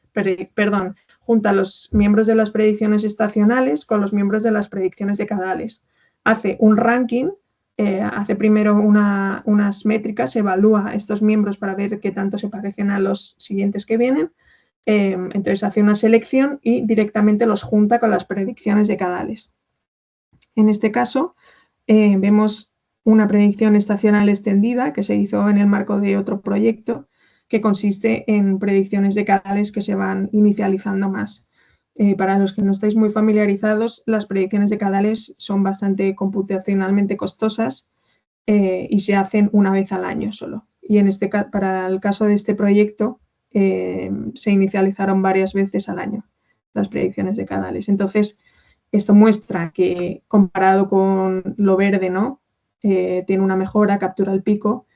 perdón, junta los miembros de las predicciones estacionales con los miembros de las predicciones de cadales. Hace un ranking, hace primero unas métricas, evalúa estos miembros para ver qué tanto se parecen a los siguientes que vienen. Entonces hace una selección y directamente los junta con las predicciones de cadales. En este caso, vemos una predicción estacional extendida que se hizo en el marco de otro proyecto que consiste en predicciones de cadales que se van inicializando más. Para los que no estáis muy familiarizados, las predicciones de cadales son bastante computacionalmente costosas y se hacen una vez al año solo. Y en este, para el caso de este proyecto, se inicializaron varias veces al año las predicciones de cadales. Entonces, esto muestra que comparado con lo verde, ¿no?, tiene una mejora, captura el pico,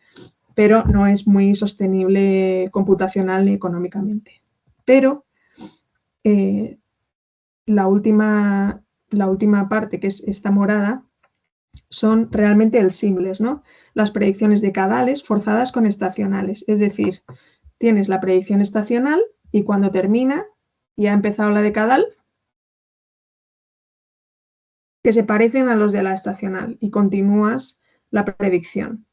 pero no es muy sostenible computacional ni económicamente. Pero la última parte, que es esta morada, son realmente el simples, ¿no?, las predicciones de cadales forzadas con estacionales. Es decir, tienes la predicción estacional y cuando termina y ha empezado la de cadal, que se parecen a los de la estacional y continúas la predicción.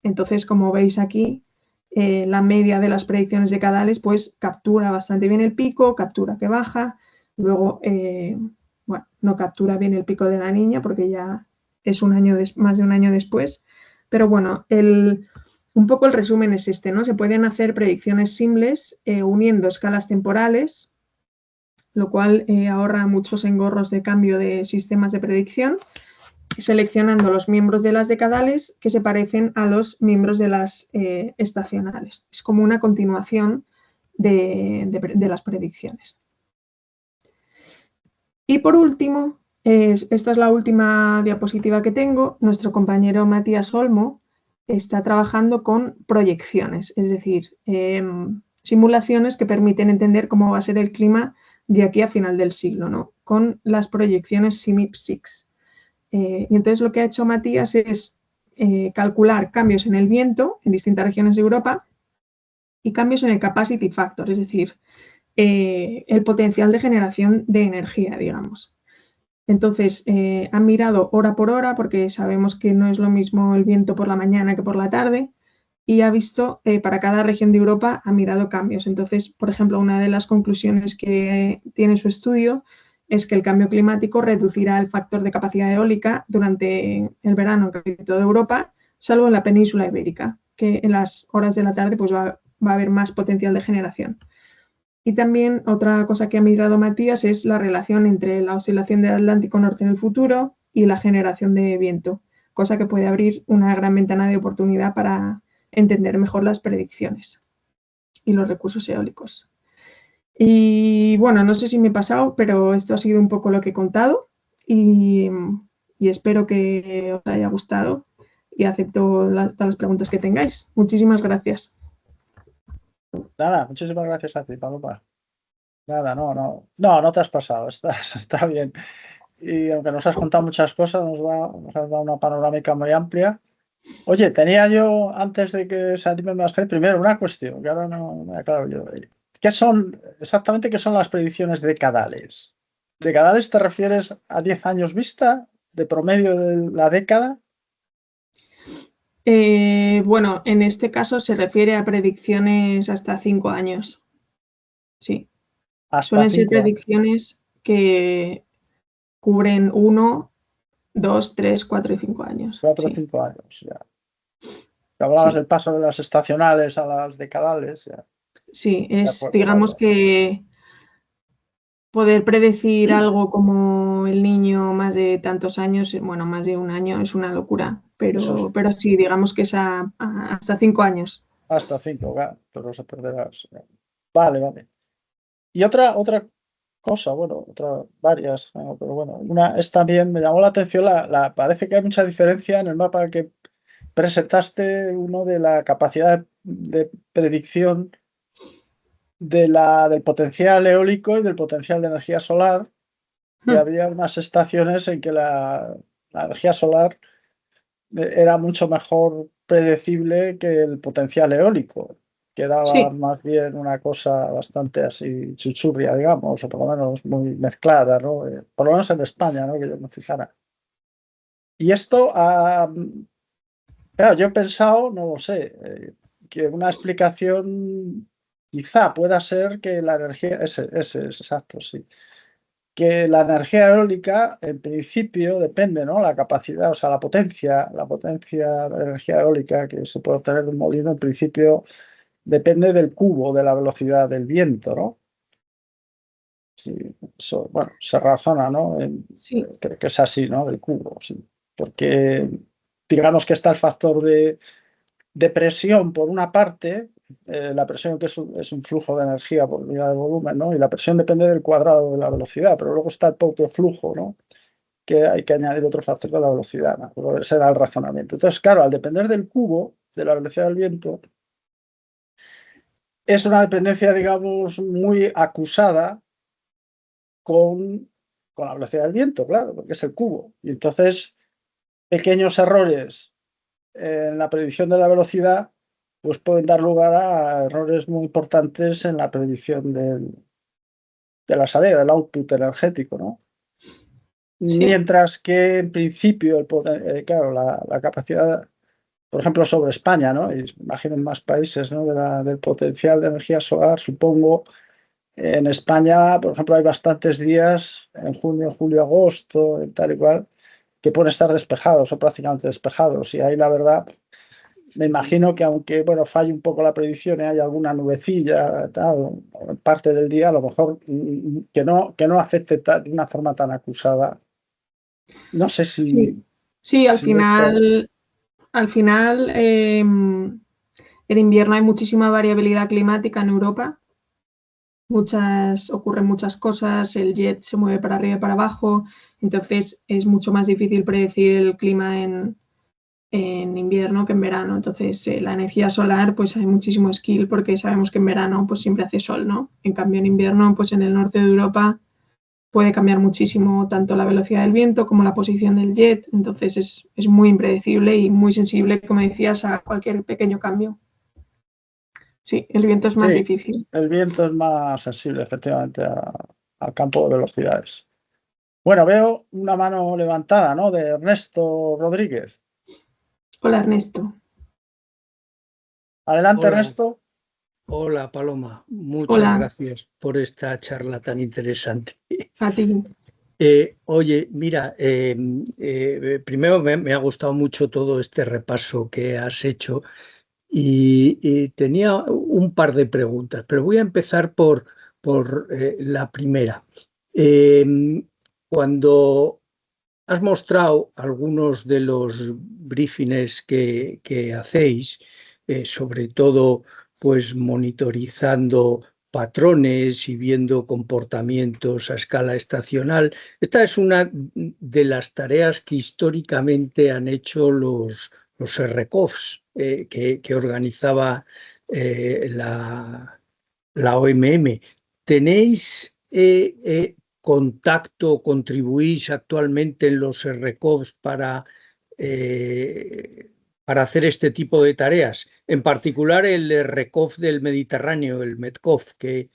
Entonces, como veis aquí, la media de las predicciones de cadales pues captura bastante bien el pico, captura que baja, luego, bueno, no captura bien el pico de la niña porque ya es más de un año después, pero bueno, un poco el resumen es este, ¿no? Se pueden hacer predicciones simples uniendo escalas temporales, lo cual ahorra muchos engorros de cambio de sistemas de predicción, seleccionando los miembros de las decadales que se parecen a los miembros de las estacionales. Es como una continuación de las predicciones. Y por último, esta es la última diapositiva que tengo, nuestro compañero Matías Olmo está trabajando con proyecciones, es decir, simulaciones que permiten entender cómo va a ser el clima de aquí a final del siglo, ¿no?, con las proyecciones CIMIP6. Y entonces lo que ha hecho Matías es calcular cambios en el viento en distintas regiones de Europa y cambios en el capacity factor, es decir, el potencial de generación de energía, digamos. Entonces, han mirado hora por hora, porque sabemos que no es lo mismo el viento por la mañana que por la tarde, y ha visto, para cada región de Europa, ha mirado cambios. Entonces, por ejemplo, una de las conclusiones que tiene su estudio es que el cambio climático reducirá el factor de capacidad eólica durante el verano en casi toda Europa, salvo en la península ibérica, que en las horas de la tarde pues va a haber más potencial de generación. Y también otra cosa que ha mirado Matías es la relación entre la oscilación del Atlántico Norte en el futuro y la generación de viento, cosa que puede abrir una gran ventana de oportunidad para entender mejor las predicciones y los recursos eólicos. Y bueno, no sé si me he pasado, pero esto ha sido un poco lo que he contado y espero que os haya gustado y acepto todas las preguntas que tengáis. Muchísimas gracias. Nada, muchísimas gracias a ti, Paloma. Nada, no te has pasado, está bien. Y aunque nos has contado muchas cosas, nos has dado una panorámica muy amplia. Oye, tenía yo, antes de que se anime más gente, primero una cuestión, que ahora no me aclaro yo. Exactamente qué son las predicciones decadales? ¿Decadales te refieres a 10 años vista, de promedio de la década? Bueno, en este caso se refiere a predicciones hasta 5 años. Sí. Suelen ser predicciones que cubren 1, 2, 3, 4 y 5 años. 4 o 5 años, ya. Hablabas del paso de las estacionales a las decadales. Ya. Sí, digamos que poder predecir algo como el niño más de tantos años, bueno, más de un año es una locura, pero sí, digamos que es hasta 5 años. hasta 5, pero se perderá. Vale, vale. Y otra cosa, bueno, varias, pero bueno, una es también, me llamó la atención, parece que hay mucha diferencia en el mapa que presentaste, uno de la capacidad de predicción del potencial eólico y del potencial de energía solar, que había unas estaciones en que la energía solar era mucho mejor predecible que el potencial eólico, que daba Sí, más bien una cosa bastante así chuchurria, digamos, o por lo menos muy mezclada, ¿no? Por lo menos en España, ¿no? Que yo me fijara. Y esto, claro, yo he pensado, no lo sé, que una explicación quizá pueda ser que la energía, ese es exacto, sí, que la energía eólica en principio depende, ¿no? La capacidad, o sea, la potencia de energía eólica que se puede obtener de un molino en principio depende del cubo de la velocidad del viento, ¿no? Sí, eso, bueno, se razona, ¿no? sí, Creo que es así, ¿no? Del cubo, sí. Porque digamos que está el factor de presión por una parte, la presión que es un flujo de energía por unidad de volumen, ¿no? Y la presión depende del cuadrado de la velocidad, pero luego está el propio flujo, ¿no? Que hay que añadir otro factor de la velocidad, ¿no? Ese era el razonamiento. Entonces, claro, al depender del cubo, de la velocidad del viento, es una dependencia, digamos, muy acusada con la velocidad del viento, claro, porque es el cubo. Y entonces, pequeños errores en la predicción de la velocidad, pues pueden dar lugar a errores muy importantes en la predicción de la salida, del output energético, ¿no? sí, Mientras que en principio, claro, la capacidad, por ejemplo, sobre España, ¿no? Y imagino en más países, ¿no? Del potencial de energía solar, supongo, en España, por ejemplo, hay bastantes días, en junio, julio, agosto, tal y cual, que pueden estar despejados o prácticamente despejados. Y ahí la verdad, me imagino que aunque bueno, falle un poco la predicción y hay alguna nubecilla, tal, parte del día, a lo mejor que no afecte de una forma tan acusada. No sé sí. Sí, si esto. al final en invierno hay muchísima variabilidad climática en Europa. Ocurren muchas cosas, el jet se mueve para arriba y para abajo, entonces es mucho más difícil predecir el clima en invierno que en verano. Entonces, la energía solar, pues hay muchísimo skill porque sabemos que en verano pues siempre hace sol, ¿no? En cambio, en invierno, pues en el norte de Europa puede cambiar muchísimo tanto la velocidad del viento como la posición del jet. Entonces, es muy impredecible y muy sensible, como decías, a cualquier pequeño cambio. Sí, el viento es más Sí, difícil. el viento es más sensible efectivamente al campo de velocidades. Bueno, veo una mano levantada, ¿no? De Ernesto Rodríguez. Hola, Ernesto. Adelante, Hola, Ernesto. hola Paloma, muchas Hola, gracias por esta charla tan interesante. a ti. Oye, mira, primero me ha gustado mucho todo este repaso que has hecho y tenía un par de preguntas, pero voy a empezar por la primera. Eh, Cuando has mostrado algunos de los briefings que hacéis, sobre todo pues monitorizando patrones y viendo comportamientos a escala estacional. Esta es una de las tareas que históricamente han hecho los RCOFs que organizaba la OMM. ¿Tenéis contacto, contribuís actualmente en los RCOVs eh, para hacer este tipo de tareas? En particular el RCOV del Mediterráneo, el MEDCOV, que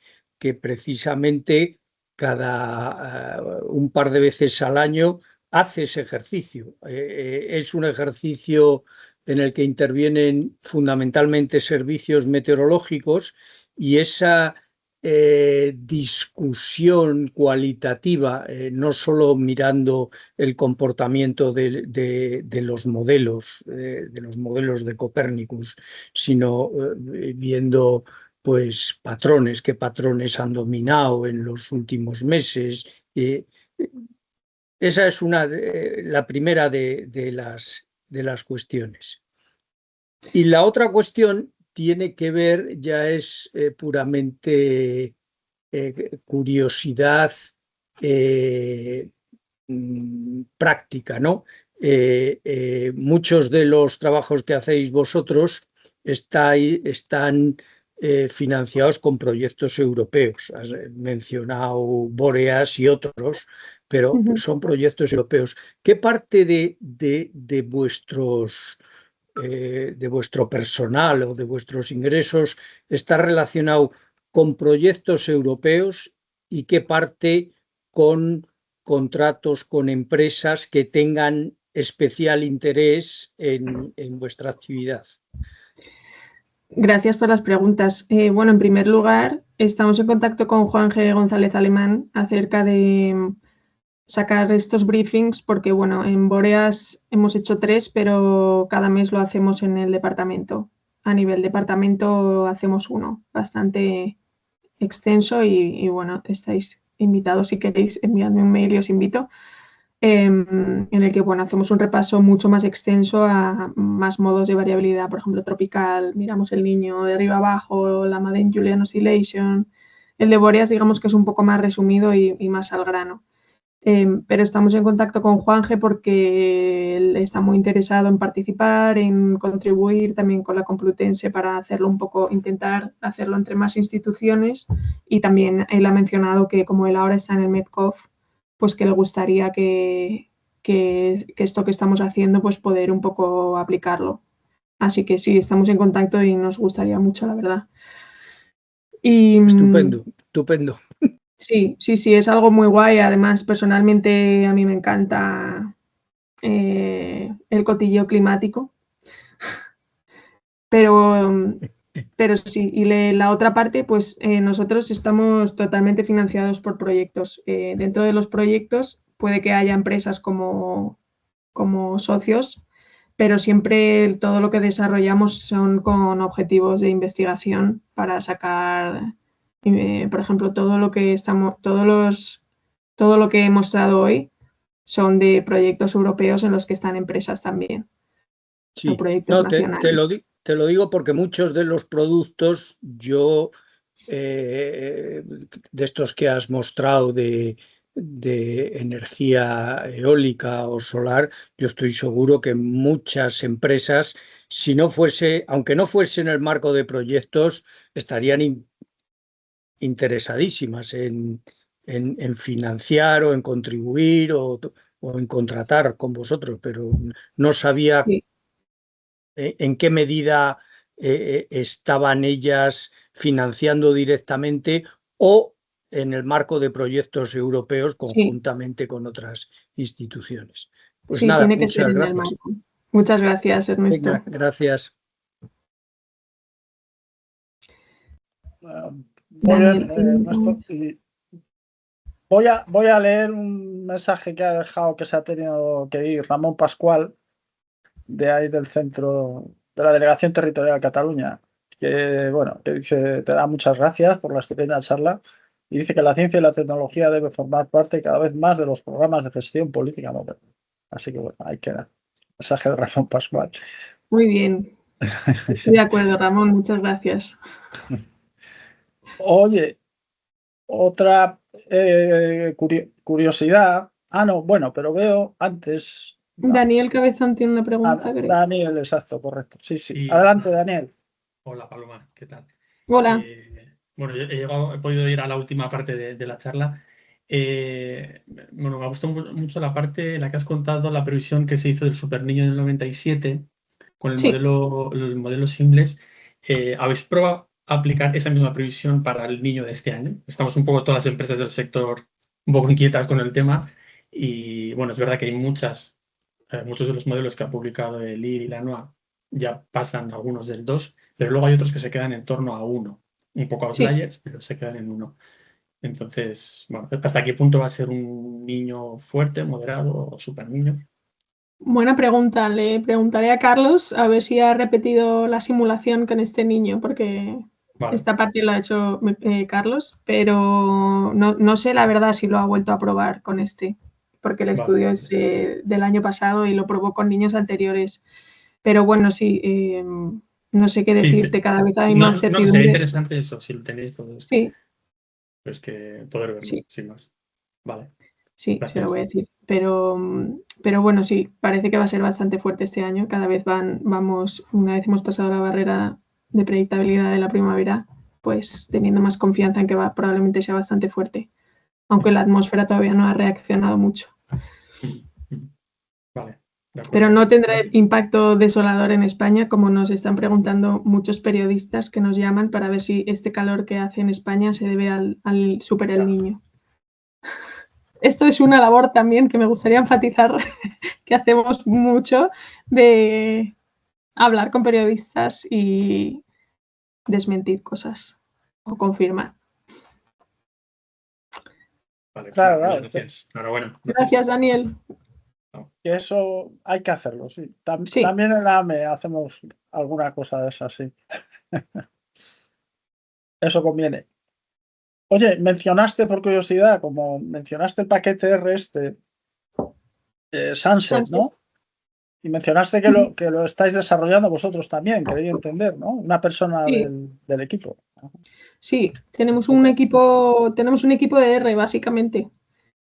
precisamente un par de veces al año hace ese ejercicio. Es un ejercicio en el que intervienen fundamentalmente servicios meteorológicos y esa discusión cualitativa, no solo mirando el comportamiento de los modelos de Copérnicus, sino viendo pues patrones, qué patrones han dominado en los últimos meses. Esa es la primera de las cuestiones. Y la otra cuestión tiene que ver, ya es puramente curiosidad práctica, ¿no? Muchos de los trabajos que hacéis vosotros están financiados con proyectos europeos. Has mencionado Boreas y otros, pero son proyectos europeos. ¿Qué parte de vuestro personal o de vuestros ingresos está relacionado con proyectos europeos y qué parte con contratos con empresas que tengan especial interés en vuestra actividad? Gracias por las preguntas. Bueno, en primer lugar, estamos en contacto con Juan G. González Alemán acerca de sacar estos briefings porque, bueno, en Boreas hemos hecho 3, pero cada mes lo hacemos en el departamento. A nivel departamento hacemos 1, bastante extenso y bueno, estáis invitados si queréis, enviadme un mail y os invito. En el que bueno, hacemos un repaso mucho más extenso a más modos de variabilidad, por ejemplo, tropical, miramos el niño de arriba abajo, la Madden-Julian Oscillation. El de Boreas, digamos que es un poco más resumido y más al grano. Pero estamos en contacto con Juanje porque él está muy interesado en participar, en contribuir también con la Complutense para hacerlo un poco, intentar hacerlo entre más instituciones, y también él ha mencionado que como él ahora está en el MEDCOF, pues que le gustaría que esto que estamos haciendo pues poder un poco aplicarlo. Así que sí, estamos en contacto y nos gustaría mucho, la verdad. Estupendo, estupendo. Sí, es algo muy guay. Además, personalmente a mí me encanta el cotilleo climático. Pero sí, y la otra parte, pues nosotros estamos totalmente financiados por proyectos. Dentro de los proyectos puede que haya empresas como socios, pero siempre todo lo que desarrollamos son con objetivos de investigación para sacar, por ejemplo, todo lo que he mostrado hoy son de proyectos europeos en los que están empresas también. Sí, proyectos no, nacionales. te lo digo porque muchos de los productos yo, de estos que has mostrado de energía eólica o solar, yo estoy seguro que muchas empresas, si no fuese, aunque no fuese en el marco de proyectos, estarían interesadísimas en financiar o en contribuir o en contratar con vosotros, pero no sabía Sí. en qué medida estaban ellas financiando directamente o en el marco de proyectos europeos conjuntamente con otras instituciones. Pues Sí, nada, tiene que ser muchas en el gracias. marco. Muchas gracias, Ernesto. Venga, gracias. Muy bien, Ernesto. Voy a leer un mensaje que ha dejado, que se ha tenido que ir, Ramón Pascual, de ahí del centro de la Delegación Territorial de Cataluña, que bueno, que dice: te da muchas gracias por la estupenda charla, y dice que la ciencia y la tecnología debe formar parte cada vez más de los programas de gestión política moderna. Así que bueno, ahí queda. Mensaje de Ramón Pascual. Muy bien. Estoy de acuerdo, Ramón, muchas gracias. Oye, otra curiosidad. No, bueno, pero veo antes. Daniel Cabezón tiene una pregunta, creo. Daniel, exacto, correcto. Sí. Sí. Adelante, Daniel. Hola, Paloma, ¿qué tal? Hola. Bueno, yo he podido ir a la última parte de la charla. Bueno, me ha gustado mucho la parte en la que has contado la previsión que se hizo del Superniño en el 97 con el modelo Simplex. ¿Habéis probado aplicar esa misma previsión para el niño de este año? Estamos un poco todas las empresas del sector un poco inquietas con el tema y bueno, es verdad que hay muchos de los modelos que ha publicado el IR y la NOAA ya pasan algunos del 2, pero luego hay otros que se quedan en torno a 1. Un poco outliers, pero se quedan en 1. Entonces, bueno, ¿hasta qué punto va a ser un niño fuerte, moderado o super niño? Buena pregunta. Le preguntaré a Carlos a ver si ha repetido la simulación con este niño, porque esta parte lo ha hecho Carlos, pero no sé la verdad si lo ha vuelto a probar con este, porque el estudio es del año pasado y lo probó con niños anteriores. Pero bueno, sí, no sé qué Sí, decirte, cada vez hay sí, no, más no, sería certidumbre. interesante eso, si lo tenéis, Sí, pues que poder verlo, sí, sin más. Vale, sí, se lo gracias. voy a decir. Pero bueno, sí, parece que va a ser bastante fuerte este año. Cada vez vamos, una vez hemos pasado la barrera de predictabilidad de la primavera, pues teniendo más confianza en que probablemente sea bastante fuerte, aunque la atmósfera todavía no ha reaccionado mucho. Vale, de acuerdo. Pero no tendrá impacto desolador en España, como nos están preguntando muchos periodistas que nos llaman para ver si este calor que hace en España se debe al Super El Niño. Esto es una labor también que me gustaría enfatizar, que hacemos mucho, de hablar con periodistas y desmentir cosas o confirmar. Vale, Claro, vale, claro, gracias. Enhorabuena. Gracias, Daniel. que eso hay que hacerlo, sí. Sí. También en la AME hacemos alguna cosa de esas, sí. Eso conviene. Oye, mencionaste por curiosidad, como mencionaste el paquete R Sunset, ¿no? Y mencionaste que lo estáis desarrollando vosotros también, quería entender, ¿no? Una persona Sí. del equipo. Sí, tenemos un equipo de R, básicamente.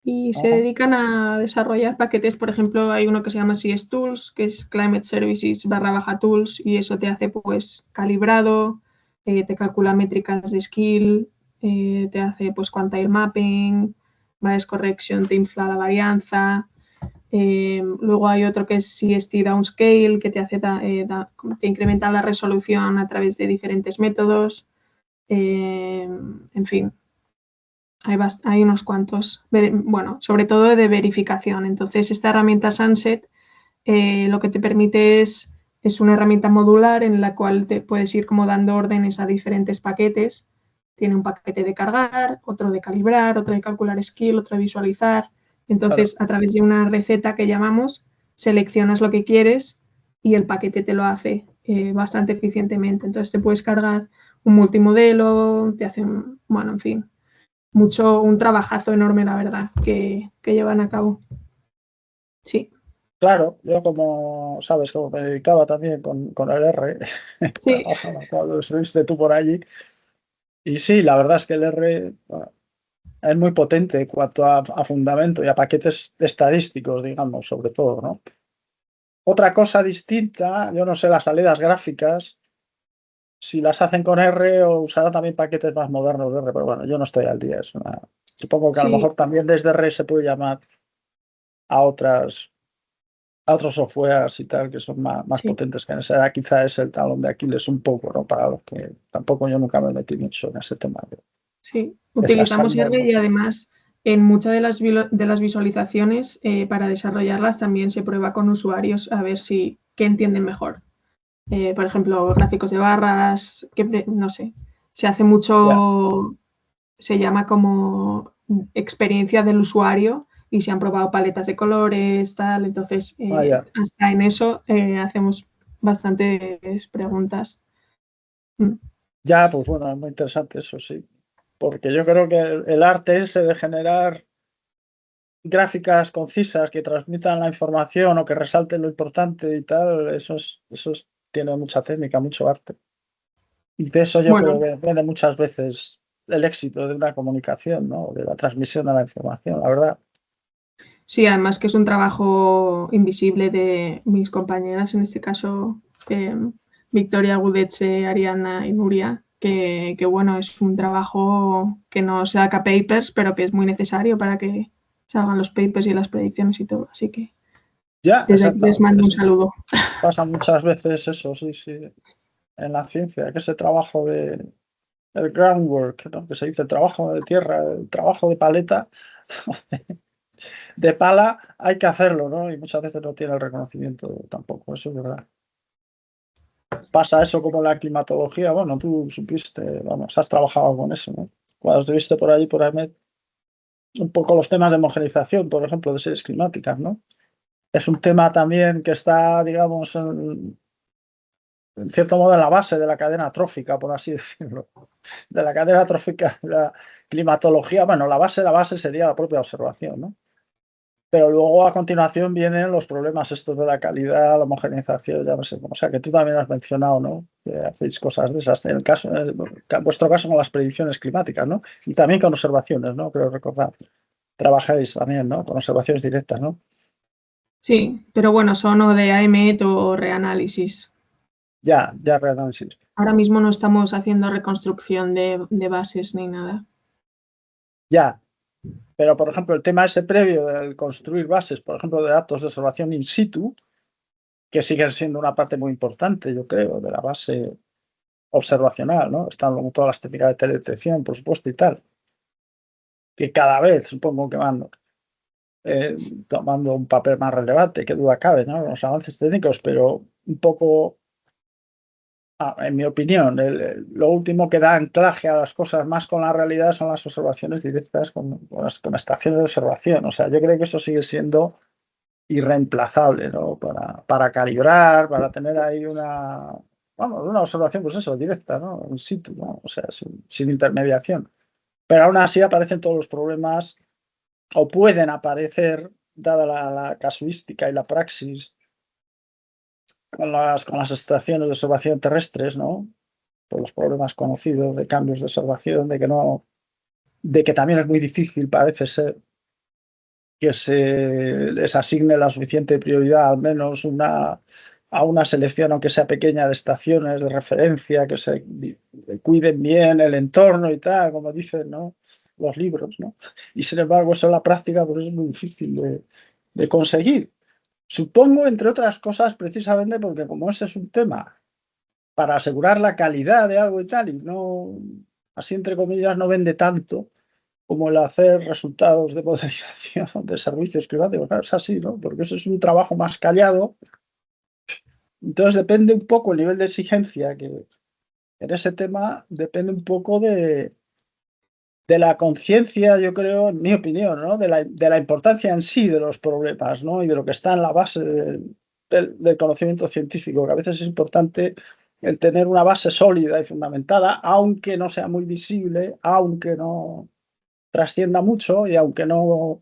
Y se dedican a desarrollar paquetes. Por ejemplo, hay uno que se llama CS Tools, que es Climate Services / Tools, y eso te hace pues calibrado, te calcula métricas de skill, te hace pues quantile mapping, bias correction, te infla la varianza. Luego hay otro que es CST Downscale, que te hace te incrementa la resolución a través de diferentes métodos. En fin, hay unos cuantos, bueno, sobre todo de verificación. Entonces, esta herramienta Sunset lo que te permite es una herramienta modular en la cual te puedes ir como dando órdenes a diferentes paquetes. Tiene un paquete de cargar, otro de calibrar, otro de calcular skill, otro de visualizar. Entonces, a través de una receta que llamamos, seleccionas lo que quieres y el paquete te lo hace bastante eficientemente. Entonces, te puedes cargar un multimodelo, te hacen, bueno, en fin, un trabajazo enorme, la verdad, que llevan a cabo. Sí. Claro, yo como sabes, como me dedicaba también con el R, Sí. trabajaba cuando estuviste tú por allí. Y sí, la verdad es que el R es muy potente en cuanto a fundamento y a paquetes estadísticos, digamos, sobre todo, ¿no? Otra cosa distinta, yo no sé las salidas gráficas, si las hacen con R o usarán también paquetes más modernos de R, pero bueno, yo no estoy al día. Supongo que a lo Sí. mejor también desde R se puede llamar a otros softwares y tal que son más Sí. potentes que en esa. Quizá es el talón de Aquiles un poco, ¿no? Para los que tampoco yo nunca me metí mucho en ese tema. Sí, utilizamos R y además en muchas de las visualizaciones para desarrollarlas también se prueba con usuarios a ver qué entienden mejor. Por ejemplo, gráficos de barras, no sé, se hace mucho, se llama como experiencia del usuario y se han probado paletas de colores, tal, entonces hasta en eso hacemos bastantes preguntas. Ya, pues bueno, es muy interesante eso, sí. Porque yo creo que el arte ese de generar gráficas concisas que transmitan la información o que resalten lo importante y tal, eso tiene mucha técnica, mucho arte. Y de eso yo creo que depende muchas veces el éxito de una comunicación, ¿no? De la transmisión de la información, la verdad. Sí, además que es un trabajo invisible de mis compañeras, en este caso Victoria, Gudetze, Ariana y Nuria, que bueno, es un trabajo que no saca papers, pero que es muy necesario para que salgan los papers y las predicciones y todo. Así que ya, desde aquí les mando un saludo. Pasa muchas veces eso, sí, en la ciencia, que ese trabajo el groundwork, ¿no? Que se dice el trabajo de tierra, el trabajo de paleta, de pala, hay que hacerlo, ¿no? Y muchas veces no tiene el reconocimiento tampoco, eso es verdad. Pasa eso como la climatología, bueno, tú supiste, vamos, has trabajado con eso, ¿no? Cuando estuviste por allí, por AMET, un poco los temas de homogenización, por ejemplo, de series climáticas, ¿no? Es un tema también que está, digamos, en cierto modo en la base de la cadena trófica, por así decirlo. De la cadena trófica de la climatología, bueno, la base sería la propia observación, ¿no? Pero luego a continuación vienen los problemas estos de la calidad, la homogeneización, ya no sé cómo. O sea, que tú también has mencionado, ¿no? Que hacéis cosas de esas. En vuestro caso con las predicciones climáticas, ¿no? Y también con observaciones, ¿no? Creo recordar. Trabajáis también, ¿no? Con observaciones directas, ¿no? Sí, pero bueno, son o de AEMET o reanálisis. Ya reanálisis. Ahora mismo no estamos haciendo reconstrucción de bases ni nada. Ya. Pero, por ejemplo, el tema ese previo de construir bases, por ejemplo, de datos de observación in situ, que siguen siendo una parte muy importante, yo creo, de la base observacional, ¿no? Están luego todas las técnicas de teledetección, por supuesto, y tal, que cada vez supongo que van tomando un papel más relevante, que duda cabe, ¿no? Los avances técnicos, pero un poco, en mi opinión, lo último que da anclaje a las cosas más con la realidad son las observaciones directas con las estaciones de observación. O sea, yo creo que eso sigue siendo irreemplazable, ¿no? Para calibrar, para tener ahí una observación, pues eso, directa, ¿no? In situ, ¿no? O sea, sin intermediación. Pero aún así aparecen todos los problemas, o pueden aparecer, dada la casuística y la praxis, con las estaciones de observación terrestres, ¿no? Por los problemas conocidos de cambios de observación, de que también es muy difícil, parece ser, que se les asigne la suficiente prioridad, al menos a una selección, aunque sea pequeña, de estaciones de referencia, que se cuiden bien el entorno y tal, como dicen, ¿no? Los libros, ¿no? Y sin embargo, eso en la práctica pues, es muy difícil de conseguir. Supongo, entre otras cosas, precisamente porque como ese es un tema para asegurar la calidad de algo y tal, y no, así entre comillas, no vende tanto como el hacer resultados de modernización de servicios climáticos. Claro, es así, ¿no? Porque eso es un trabajo más callado. Entonces depende un poco el nivel de exigencia que en ese tema depende un poco de la conciencia, yo creo, en mi opinión, ¿no? De la importancia en sí de los problemas, ¿no? Y de lo que está en la base del conocimiento científico, que a veces es importante el tener una base sólida y fundamentada, aunque no sea muy visible, aunque no trascienda mucho y aunque no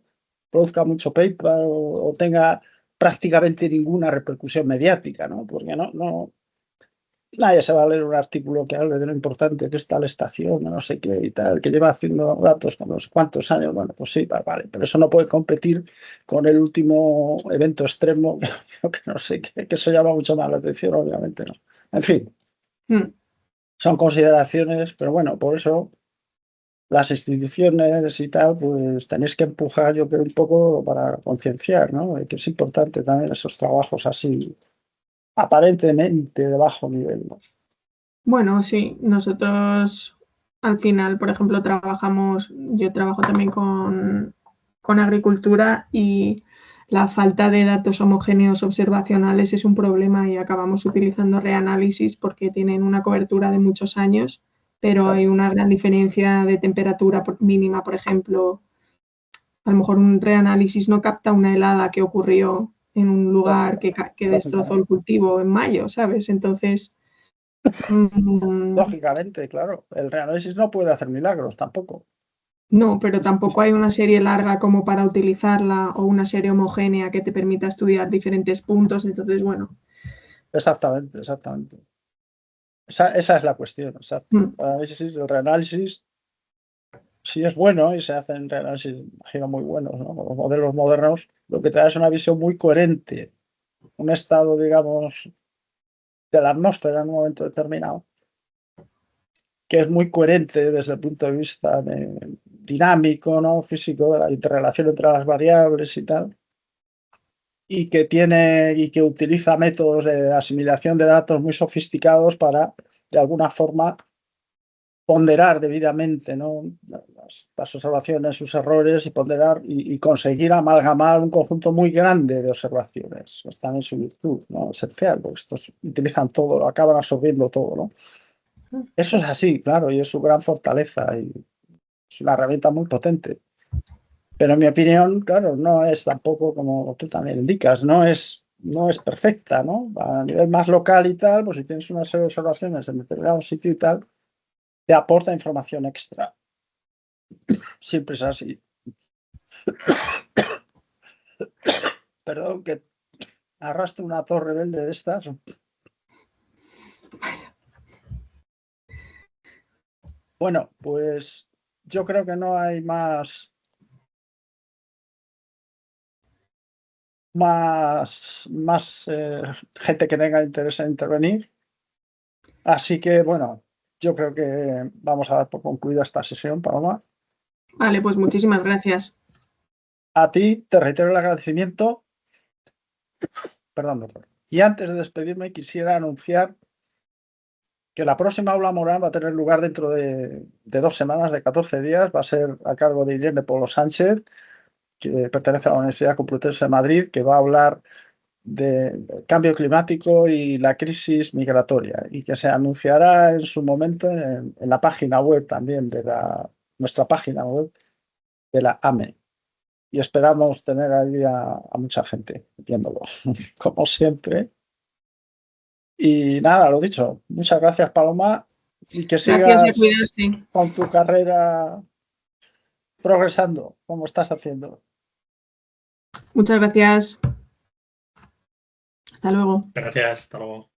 produzca mucho paper o tenga prácticamente ninguna repercusión mediática, ¿no? Porque nadie se va a leer un artículo que hable de lo importante que está la estación, de no sé qué y tal, que lleva haciendo datos con no sé cuántos años. Bueno, pues sí, vale, pero eso no puede competir con el último evento extremo, que no sé qué, que eso llama mucho más la atención, obviamente, ¿no? En fin, son consideraciones, pero bueno, por eso las instituciones y tal, pues tenéis que empujar, yo creo, un poco para concienciar, ¿no? De que es importante también esos trabajos así, aparentemente de bajo nivel, ¿no? Bueno, sí, nosotros al final, por ejemplo, yo trabajo también con agricultura y la falta de datos homogéneos observacionales es un problema y acabamos utilizando reanálisis porque tienen una cobertura de muchos años, pero Claro. hay una gran diferencia de temperatura mínima, por ejemplo. A lo mejor un reanálisis no capta una helada que ocurrió en un lugar que destrozó el cultivo en mayo, ¿sabes? Entonces, Lógicamente, claro. El reanálisis no puede hacer milagros tampoco. no, pero tampoco hay una serie larga como para utilizarla o una serie homogénea que te permita estudiar diferentes puntos. Entonces, bueno. Exactamente, exactamente. Esa es la cuestión, exacto. El reanálisis, si es bueno y se hacen reanálisis, imagino, muy buenos, ¿no? Los modelos modernos, lo que te da es una visión muy coherente, un estado, digamos, de la atmósfera en un momento determinado, que es muy coherente desde el punto de vista dinámico, ¿no? Físico, de la interrelación entre las variables y tal, y que utiliza métodos de asimilación de datos muy sofisticados para, de alguna forma, ponderar debidamente, ¿no? Las observaciones, sus errores y ponderar y conseguir amalgamar un conjunto muy grande de observaciones. Está en su virtud, ¿no? Esencial, porque estos utilizan todo, acaban absorbiendo todo, ¿no? Eso es así, claro, y es su gran fortaleza y es una herramienta muy potente. Pero en mi opinión, claro, no es tampoco como tú también indicas, no es perfecta, ¿no? A nivel más local y tal, pues si tienes una serie de observaciones en determinado sitio y tal, te aporta información extra. Siempre es así. Perdón, que arrastre una tos rebelde de estas. Bueno, pues yo creo que no hay más gente que tenga interés en intervenir. Así que, bueno, yo creo que vamos a dar por concluida esta sesión, Paloma. Vale, pues muchísimas gracias. A ti te reitero el agradecimiento. Perdón, doctor. Y antes de despedirme, quisiera anunciar que la próxima aula Morán va a tener lugar dentro de 2 semanas, de 14 días. Va a ser a cargo de Irene Polo Sánchez, que pertenece a la Universidad Complutense de Madrid, que va a hablar del cambio climático y la crisis migratoria, y que se anunciará en su momento en la página web también de nuestra página web de la AME. Y esperamos tener ahí a mucha gente viéndolo, como siempre. Y nada, lo dicho, muchas gracias, Paloma, y que Gracias y a sigas cuidarse. con tu carrera progresando, como estás haciendo. Muchas gracias. Hasta luego. Gracias, hasta luego.